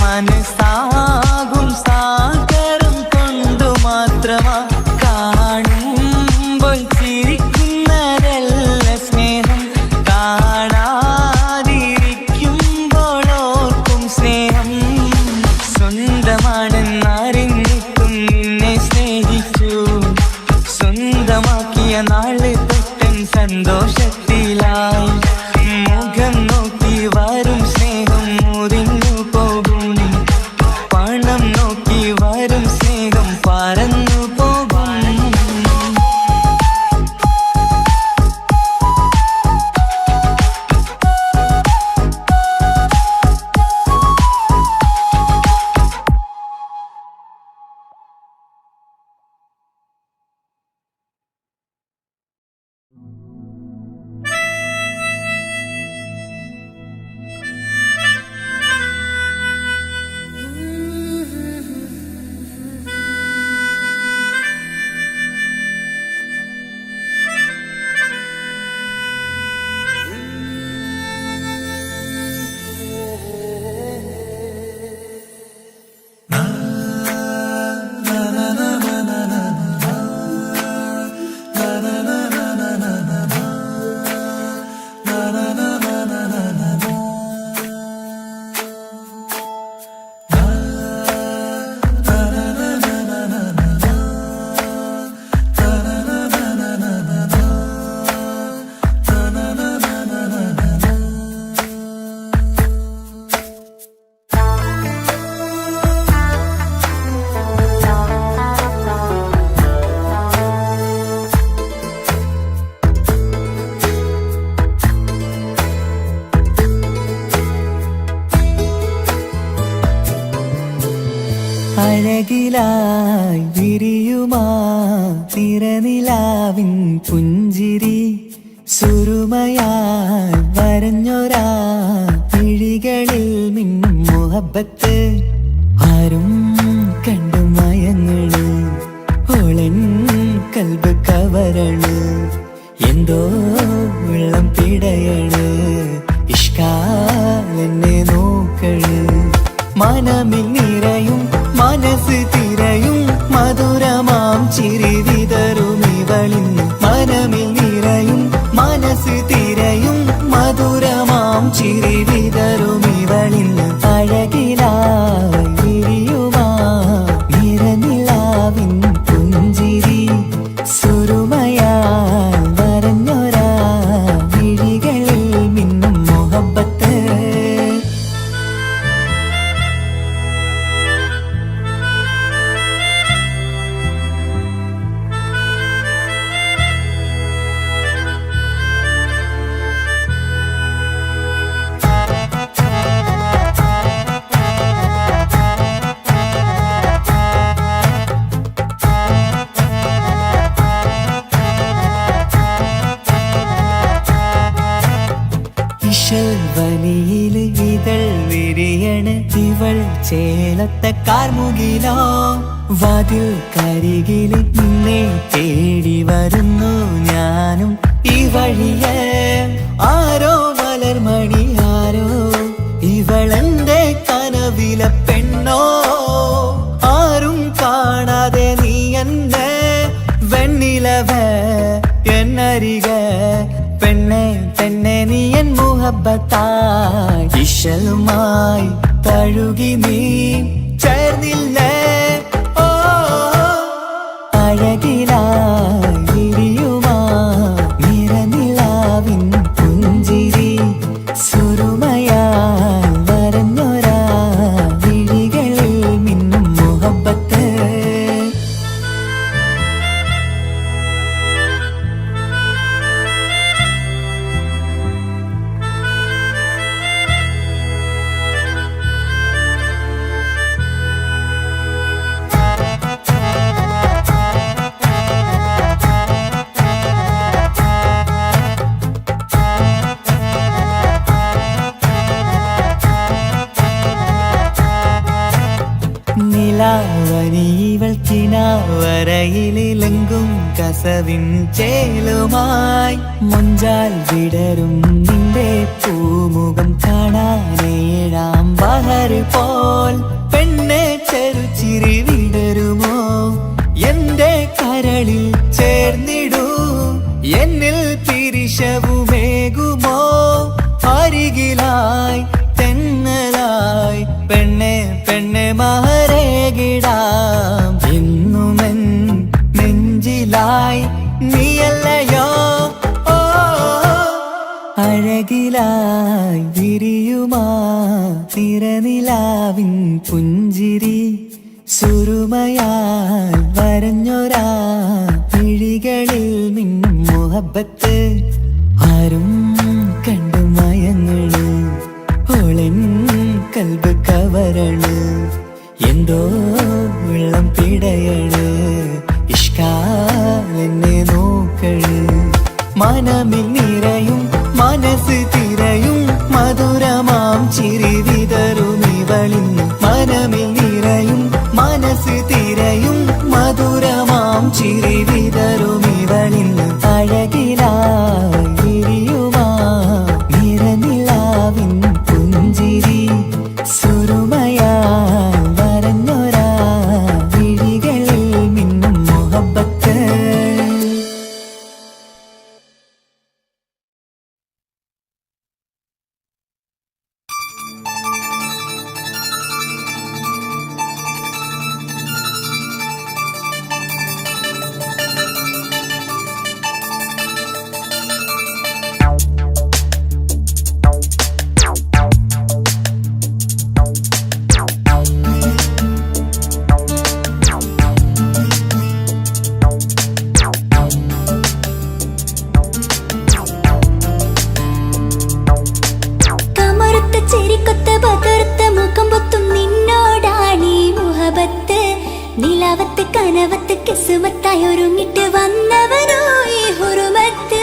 മനസ്സാകും സാഗരം കൊണ്ടു മാത്രമാ. കാണുമ്പോൾ ചിരിക്കുന്നതല്ല സ്നേഹം, കാണാതിരിക്കുമ്പോൾ ഓർക്കും സ്നേഹം. സ്വന്തമാണെന്നറിഞ്ഞിട്ടും നിന്നെ സ്നേഹിച്ചു. സ്വന്തമാക്കിയ നാള് തൊട്ടൻ സന്തോഷത്തിലായി. മുഖം നോക്കി വരും സ്നേഹം മുറിഞ്ഞു പോകും. പണം നോക്കി വരും സ്നേഹം പറന്നു പോകും. അഴകിലായി വിരിയുമാ തിരനിലാവിൻ പുഞ്ചിരി സുറുമയാൽ വരഞ്ഞൊരാ വിഴികളിൽ മിന്നും മുഹബത്ത് ആരും കണ്ടു മയങ്ങള് ഓളൻ കൽബ് കവരണ് എന്തോ വെള്ളം പിടയണ് ഇഷ്കാലെന്നെ നോക്കള് മനമിൽ നിറയും മനസ്സ് തിരയും മധുരമാം ചിരി വിതറും ഇവളിന്ന് മനമിൽ നിറയും മനസ്സ് തിരയും മധുരമാം ചിരി വിതറും ഇവളിന്ന് അഴകിലായി വിരിയുമാ നിറനിലാവിൻ പുഞ്ചിരി സുറുമയാൽ വരഞ്ഞൊരാ വിഴികളിൽ മിന്നും മുഹബത്ത് വനിയില് ഇതൾ വിരിയണ് ഇവൾ ചേലത്ത കാർമുകിലോ വാതിൽ കരികില് നിന്നെ തേടി വരുന്നു ഞാനും ഈ വഴിയെ ആരോ മലർമണി ആരോ ഇവളെന്റെ കനവിലെ പെണ്ണോ ആരും കാണാതെ നീ എന്നെ വെണ്ണിലവ എന്നരിക പെണ്ണെ പെണ്ണെ നീ എൻ മുഹബത്തായി ഇശലുമായി തഴുകി നീ ചേർന്നില്ലേ ഓ അഴകിലായി വിരിയുമാ നിറനിലാവിൻ പുഞ്ചിരി സുറുമയാൽ വരഞ്ഞൊരാ വിഴികളിൽ മിന്നും മുഹബത്ത് നിലാവനിവൾ കിനാവരയിലെങ്കും കസവിൻ ചേലുമായി മുഞ്ചാൽ വിടരും നിന്റെ പൂമുഖം കാണാനേഴാം ബഹർ പോൽ പെണ്ണെ ചെറുചിരി വിടരുമോ എന്റെ കരളിൽ ചേർന്നിടൂ എന്നിൽ പിരിശവുമേകുമോ അരികിലായി തെന്നലായി പെണ്ണെ പെണ്ണെ മഹരേകിടാം എന്നുമെൻ നെഞ്ചിലായി നീയല്ലയോ ഓ അഴകിലായി വിരിയുമാ തിരനിലാവിൻ പുഞ്ചിരി സുറുമയാൽ വരഞ്ഞൊരാ വിഴികളിൽ മിന്നും മുഹബത്ത് ആരും കണ്ടു മയങ്ങള് ഓളൻ കൽബ് കവരണ് എന്തോ വെള്ളം പിടയണ് ഇഷ്കാലെന്നെ നോക്കള് മനമിൽ നിറയും മനസ്സ് തിരയും മധുരമാം ചിരി വിതറും ഇവളിന്ന് മനമിൽ നിറയും മനസ്സ് തിരയും മധുരമാം ചിരി വിതറും ഇവളിന്ന് അഴകിലായി വിരിയുമാ നിറനിലാവിൻ പുഞ്ചിരി സുറുമയാൽ വരഞ്ഞൊരാ വിഴികളിൽ മിന്നും മുഹബത്ത് നിലാവത്ത് കനവത്ത് കിസുമത്തായി ഒരുങ്ങിട്ട് വന്നവനോ ഈ ഹുറുമത്ത്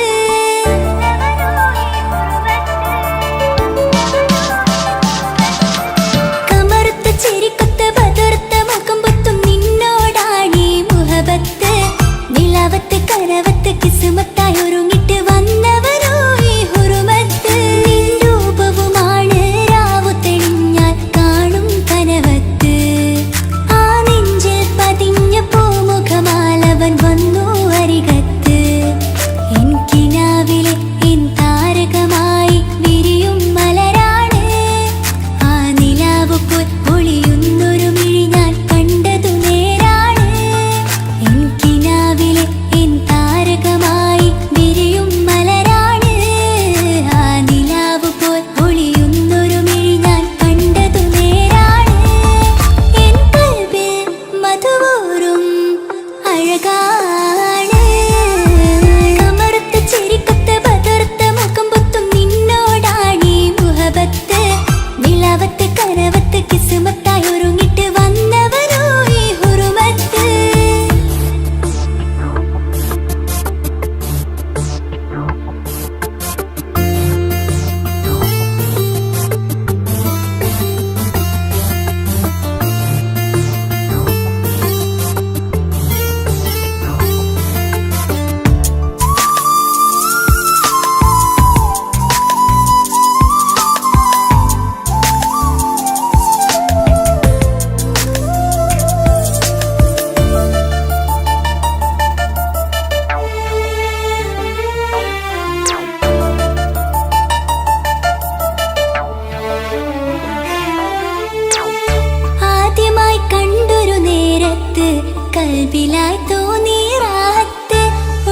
മുഹബത്ത് കൽബിലായി തോന്നി റാഹത്ത്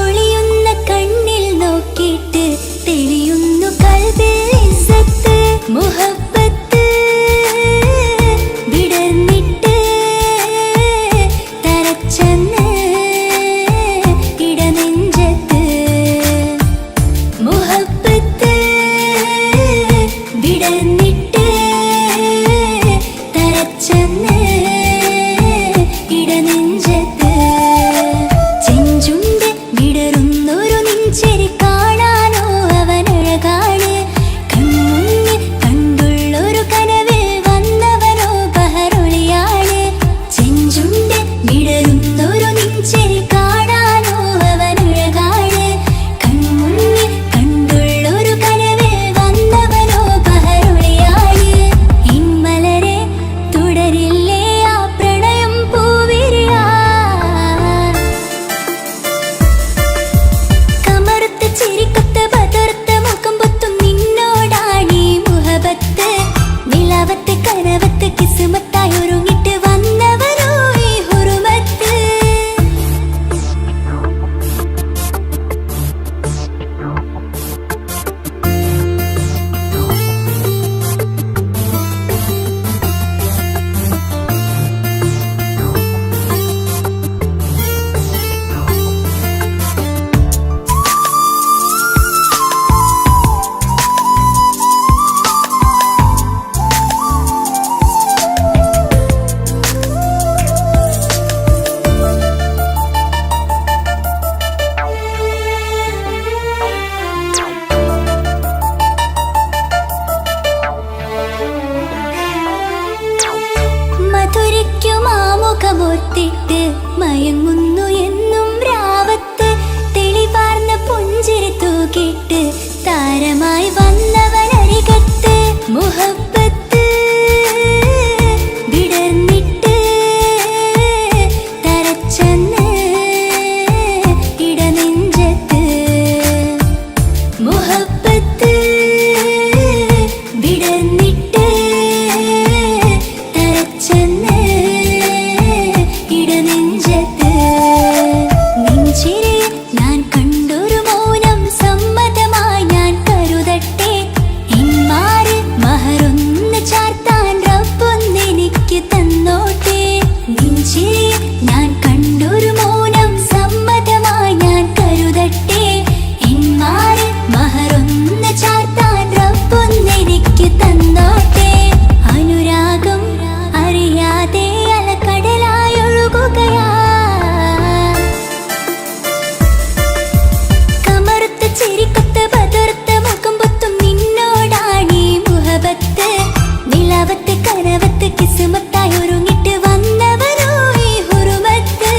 ഒളിയുന്ന കണ്ണിൽ നോക്കിയിട്ട് തെളിയുന്നു കൽബിൽ ഇസ്സത്ത് മുഹബത്ത് വിടർന്നിട്ട് തരച്ചെന്ന് ഇടനെഞ്ചത്ത് മുഹബത്ത് വിടർന്നിട്ട് തരച്ചെന്ന് ഇടനെഞ്ചത്ത് ചെഞ്ചുണ്ട് വിടരുന്നൊരു നെഞ്ചരി കാണാനോ അവനഴകാണ് കൺമുന്നിൽ കണ്ടുള്ളൊരു കനവിൽ വന്നവനോ ബഹറൊളിയാണ് ചെഞ്ചുണ്ട് വിടരുന്നൊരു നെഞ്ചരി കാണാനോ അവനഴകാണ് കൺമുന്നിൽ കണ്ടുള്ളൊരു കനവിൽ വന്നവനോ ബഹറൊളിയാണ് ഇൻമലരെ തുടരില്ലേ ആ പ്രണയം പൂവിരിയാ കമറുത്ത ചിരിക്കൊത്ത ബദർത്ത മുഖം പൊത്തും നിന്നോടാണീ മുഹബത്ത് നിലവത്ത് കനവത്ത് കിസ്മത്തായി ഒരുങ്ങിട്ട് വന്നവനോ ഈ ഹുറുമത്ത് മധുരിക്കുമാമുഖമോർത്തിട്ട് മയങ്ങുന്നു എന്നും രാവത്ത് തെളിവാർന്ന പുഞ്ചിരി തൂക്കിട്ട് താരമായി വന്നവനരികത്ത് മുഹബത്ത് വിടർന്നിട്ട് തരച്ചെന്ന് ഇടനെഞ്ചത്ത് മുഹബത്ത് വിടർന്നിട്ട് തരച്ചെന്ന് ഇടനെഞ്ചത്ത് നെഞ്ചിരി ഞാൻ കണ്ടൊരു മൗനം സമ്മതമായി ഞാൻ കരുതട്ടെ ഇന്മാര് മഹറൊന്ന് ചാർത്താൻ റബ്ബൊന്നെനിക്ക് തന്നോട്ടെ നെഞ്ചിരി ഞാൻ കണ്ടൊരു മൗനം സമ്മതമായി ഞാൻ കരുതട്ടെ ഇന്മാര് മഹറൊന്ന് ചാർത്താൻ റബ്ബൊന്നെനിക്ക് തന്നോട്ടെ അനുരാഗം അറിയാതെ അലക്കടലായൊഴുകുകയാ കമറുത്ത ചിരിക്കൊത്ത ബദർത്ത മുഖം പൊത്തും നിന്നോടാണീ മുഹബത്ത് നിലവത്ത് കനവത്ത് കിസ്മത്തായി ഒരുങ്ങിട്ട് വന്നവനോ ഈ ഹുറുമത്ത്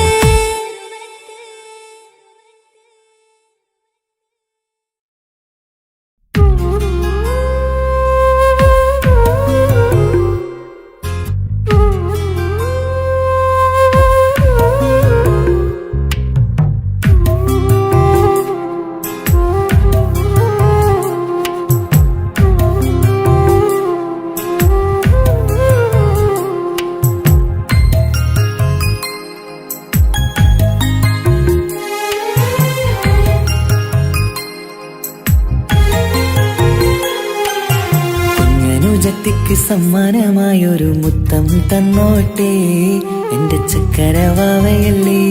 കുഞ്ഞനുജത്തിക്ക് സമ്മാനമായൊരു മുത്തം തന്നോട്ടെ എന്റെ ചക്കരവാവയല്ലേ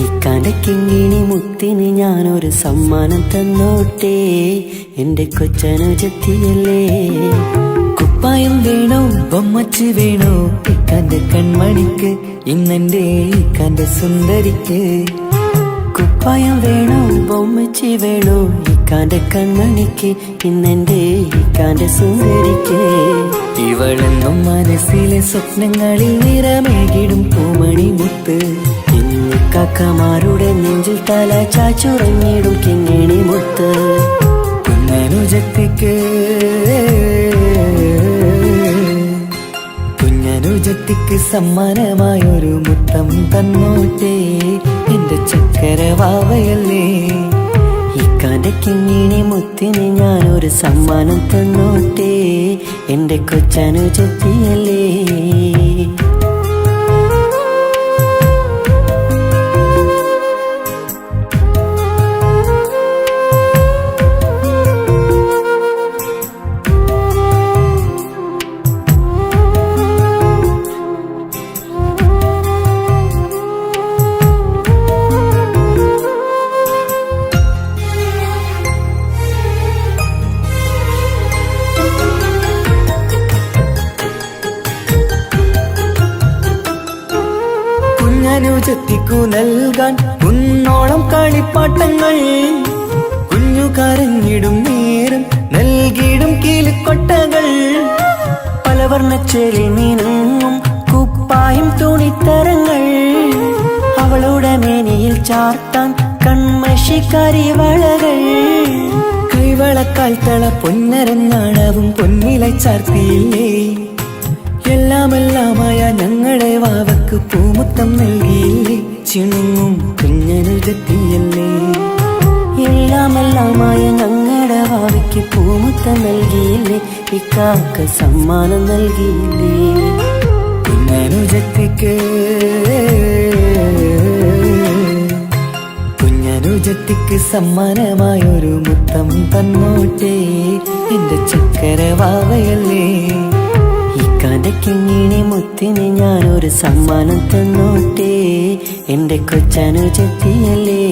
ഇക്കാന്റെ കിങ്ങിണി മുത്തിന് ഞാനൊരു സമ്മാനം തന്നോട്ടെ എന്റെ കൊച്ചനുജത്തിയല്ലേ കുപ്പായം വേണോ ബൊമ്മച്ച് വേണോ ഇക്കാന്റെ കൺമണിക്ക് ഇന്നെന്റെ ഇക്കാന്റെ സുന്ദരിക്ക് കുപ്പായം വേണോ ബൊമ്മച്ചി വേണോ ഇക്കാന്റെ കൺമണിക്ക് ഇന്നെന്റെ ഇക്കാന്റെ സുന്ദരിക്ക് ഇവളെന്നും മനസ്സിലെ സ്വപ്നങ്ങളിൽ നിറമേകിടും പൂമണി മുത്ത് ഇന്ന് കാക്കമാരുടെ നെഞ്ചിൽ തല ചാച്ചുറങ്ങിടും കിങ്ങിണി മുത്ത് കുഞ്ഞനുജത്തിക്ക് കുഞ്ഞനുജത്തിക്ക് സമ്മാനമായൊരു മുത്തം തന്നോട്ടെ എന്റെ ചക്കരവാവയല്ലേ ഇക്കാന്റെ കിങ്ങിണി മുത്തിന് ഞാനൊരു സമ്മാനം തന്നോട്ടെ എന്റെ കൊച്ചനുജത്തിയല്ലേ എനിക്കു നൽകാൻ കുന്നോളം കളിപ്പാട്ടങ്ങൾ. കുഞ്ഞു കരഞ്ഞിടും നേരം നൽകിയിടും കീലിക്കൊട്ടകൾ. പലവർണ്ണച്ചേലിൽ മീനുങ്ങും കുപ്പായും തുണിത്തരങ്ങൾ. അവളുടെ മേനിയിൽ ചാർത്താൻ കൺമഷിക്കാരി വളകൾ. കൈവളക്കാൽ തള പൊന്നരഞ്ഞാണവും പൊന്നില ചാർത്തിയില്ലേ. എല്ലാമെല്ലാമായ ഞങ്ങളുടെ വാവക്ക് പൂമുത്തം നൽകിയില്ലേ. ചിണുങ്ങും കുഞ്ഞനുജത്തിയല്ലേ. എല്ലാമെല്ലാമായ ഞങ്ങളുടെ ഭാവിക്ക് പൂമുത്തം നൽകിയില്ലേ. ഇക്കാക്ക സമ്മാനം നൽകിയില്ലേ. കുഞ്ഞനുജത്തിക്ക് കുഞ്ഞനുജത്തിക്ക് സമ്മാനമായൊരു മുത്തം തന്നോട്ടെ എന്റെ ചക്കര വാവയല്ലേ. ഇക്കാന്റെ കിങ്ങിണി മുത്തിന് ഞാനൊരു സമ്മാനം തന്നോട്ടെ എന്റെ കൊച്ചനുജത്തിയല്ലേ.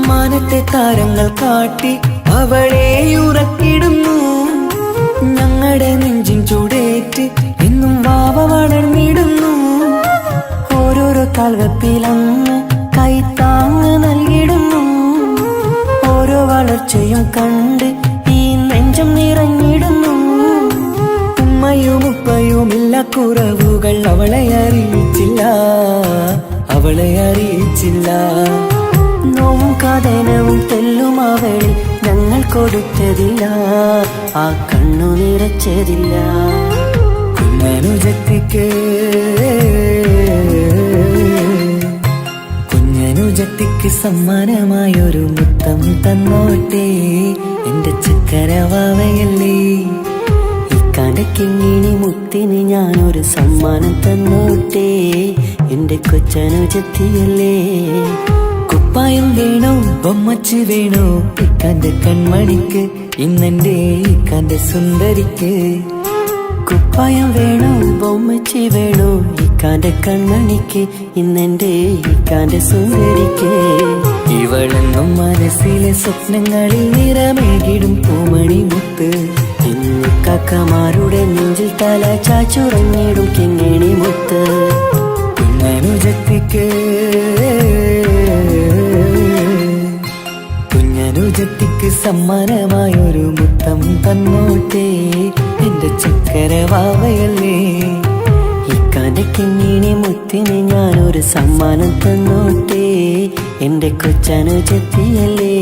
മാനത്തെ താരങ്ങൾ കാട്ടി അവളെ ഉറക്കിടുന്നു. ഞങ്ങളുടെ നെഞ്ചിൻ ചൂടേറ്റ് എന്നും വാവ വളർന്നിടുന്നു. ഓരോരോ കാൽവെപ്പിലങ്ങ് കൈത്താങ്ങ് നൽകിടുന്നു. ഓരോ വളർച്ചയും കണ്ട് ഈ നെഞ്ചം നിറഞ്ഞിടുന്നു. ഉമ്മയും ഉപ്പയുമില്ല കുറവുകൾ അവളെ അറിയിച്ചില്ല, അവളെ അറിയിച്ചില്ല. നോവും കഥനവും തെല്ലും അവളിൽ ഞങ്ങൾ കൊടുത്തതില്ല. ആ കണ്ണു നിറച്ചതില്ല. കുഞ്ഞനുജത്തിക്ക് കുഞ്ഞനുജത്തിക്ക് സമ്മാനമായൊരു മുത്തം തന്നോട്ടെ എന്റെ ചക്കര വാവയല്ലേ. ഇക്കാന്റെ കിങ്ങിണി മുത്തിന് ഞാനൊരു സമ്മാനം തന്നോട്ടെ എന്റെ കൊച്ചനുജത്തിയല്ലേ. കുപ്പായം വേണോ ബൊമ്മച്ച് വേണോ ഇക്കാന്റെ കൺമണിക്ക് ഇന്നെന്റെ ഇക്കാന്റെ സുന്ദരിക്ക്. കുപ്പായം വേണോ ബൊമ്മച്ചി വേണോ ഇക്കാന്റെ കൺമണിക്ക് ഇന്നെന്റെ ഇക്കാന്റെ സുന്ദരിക്ക്. ഇവളെന്നും മനസ്സിലെ സ്വപ്നങ്ങളിൽ നിറമേകിടും പൂമണി മുത്ത്. ഇന്ന് കാക്കമാരുടെ നെഞ്ചിൽ തല ചാച്ചുറങ്ങിടും കിങ്ങിണി മുത്ത്. കുഞ്ഞനുജത്തിക്ക് കുഞ്ഞനുജത്തിക്ക് സമ്മാനമായൊരു മുത്തം തന്നോട്ടെ എന്റെ ചക്കര വാവയല്ലേ. ഇക്കാന്റെ കിങ്ങിണി മുത്തിന് ഞാനൊരു സമ്മാനം തന്നോട്ടെ എന്റെ കൊച്ചനുജത്തിയല്ലേ.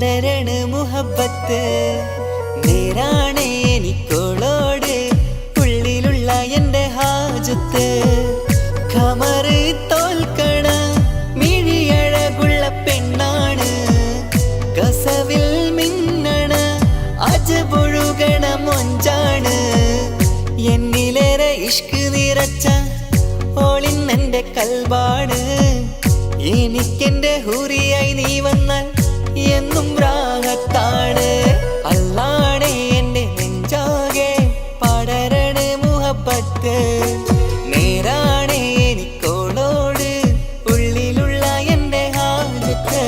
പടരണ മുഹബത്ത് നേരാണ് എനിക്കോളോട് ഉള്ളിലുള്ള എൻ്റെ ഹാജത്ത് ഖമറ് തോൽക്കണ മിഴിയഴകുള്ള പെണ്ണാണ് കസവിൽ മിന്നണ അജബൊഴുകണ മൊഞ്ചാണ് എന്നിലേറെ ഇഷ്ക് നിറച്ച ഓളിന്നെൻ്റെ കൽബാണ് എനിക്കെന്റെ ഹൂറിയായി നീ വന്നാൽ എന്നും രാഗത്താണ് അല്ലാണേ എൻ്റെ നെഞ്ചാകെ പടരണ മുഹബത്ത് നേരാണേ എനിക്കോളോട് ഉള്ളിലുള്ള എൻ്റെ ഹാജത്ത്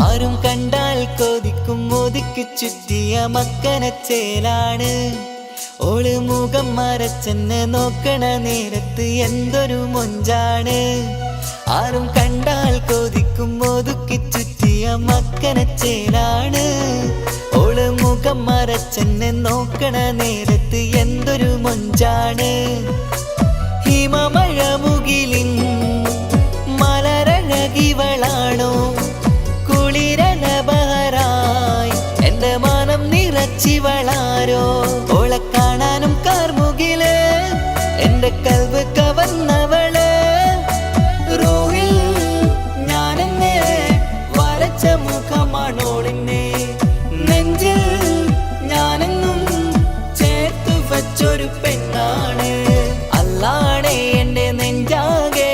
ആരും കണ്ടാൽ കൊതിക്കും ഒതുക്കി ചുറ്റിയ മക്കനച്ചേലാണ് ഓള് മുഖം മറച്ചെന്നെ നോക്കണ നേരത്ത് എന്തൊരു മൊഞ്ചാണ് ആരും കണ്ടാൽ കൊതിക്കും ഒതുക്കി ചുറ്റിയ മക്കനച്ചേലാണ് ഓള് മുഖം മറച്ചെന്നെ നോക്കണ നേരത്ത് എന്തൊരു മൊഞ്ചാണ് ഹിമമഴ മുകിലിൻ മലരഴകിവളാണോ കുളിരലബഹരായി എന്റെ മാനം നിറച്ചിവളാരോ ഓളെ കാണാനും കാർമുകില് എന്റെ കൽവ് കവർന്നവള് റൂഹിൽ ഞാനെന്നെ വരച്ച മുഖമാണോളിന്നെ നെഞ്ചിൽ ഞാനെന്നും ചേർത്തു വച്ചൊരു പെണ്ണാണ് അല്ലാണേ എന്റെ നെഞ്ചാകെ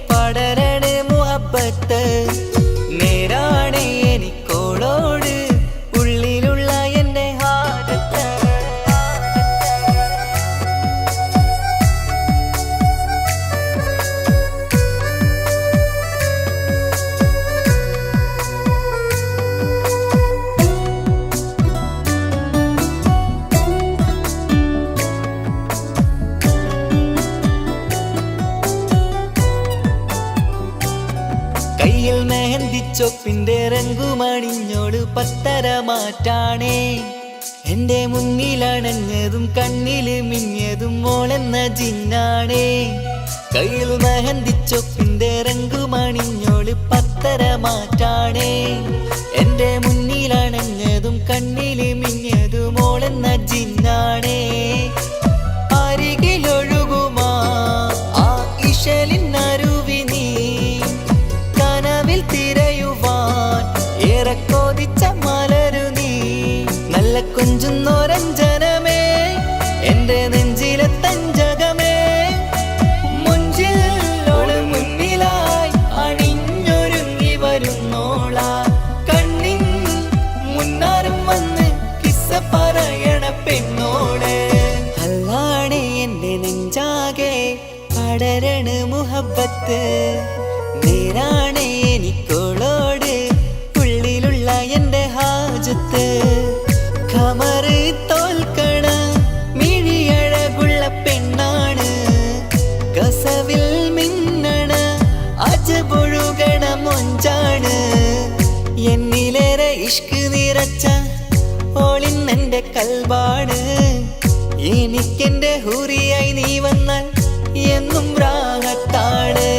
പടരണ മുഹബത്ത് നേരാണേ എനിക്കോളോട് ഉള്ളിലുള്ള എൻ്റെ ഹാജത്ത് കയ്യിൽ മെഹന്തിച്ചൊപ്പിന്റെ രംഗുമണിഞ്ഞോട് പത്തര മാറ്റാണേ എന്റെ മുന്നിലണഞ്ഞതും കണ്ണില് മിഞ്ഞതും മോളെന്ന ജിന്നാണേ കയ്യിൽ മെഹന്തിച്ചൊപ്പിന്റെ രംഗുമണിഞ്ഞോട് പത്തര മാറ്റാണേ എന്റെ മുന്നിലണഞ്ഞതും കണ്ണില് മിഞ്ഞതും മോളെന്ന ജിന്നാണേ അരികിലൊഴുകുമാ ആ ഇശലിനരുവി നീ കനവിൽ തിരയുവാൻ ഏറെ കൊതിച്ച മലരു നീ നല്ല കൊഞ്ചുന്നോരഞ്ജനമേ എന്റെ നെഞ്ചിലെ തഞ്ചകമേ മുഞ്ചിൽ ഓള് മുന്നിലായി അണിഞ്ഞൊരുങ്ങി വരുന്നോള കണ്ണിൻ മുന്നാരും വന്ന് കിസ്സ പറയണ പെണ്ണോട് അല്ലാണേ എന്റെ നെഞ്ചാകെ പടരണ മുഹബത്ത് നേരാണേ എനിക്കോളോട് ഉള്ളിലുള്ള എൻ്റെ ഹാജത്ത് ഖമറ് തോൽക്കണ മിഴിയഴകുള്ള പെണ്ണാണ് കസവിൽ മിന്നണ അജബൊഴുകണ മൊഞ്ചാണ് എന്നിലേറെ ഇഷ്ക് നിറച്ച ഓളിന്നെൻ്റെ കൽബാണ് എനിക്കെന്റെ ഹൂറിയായി നീ വന്നാൽ എന്നും രാഗത്താണ്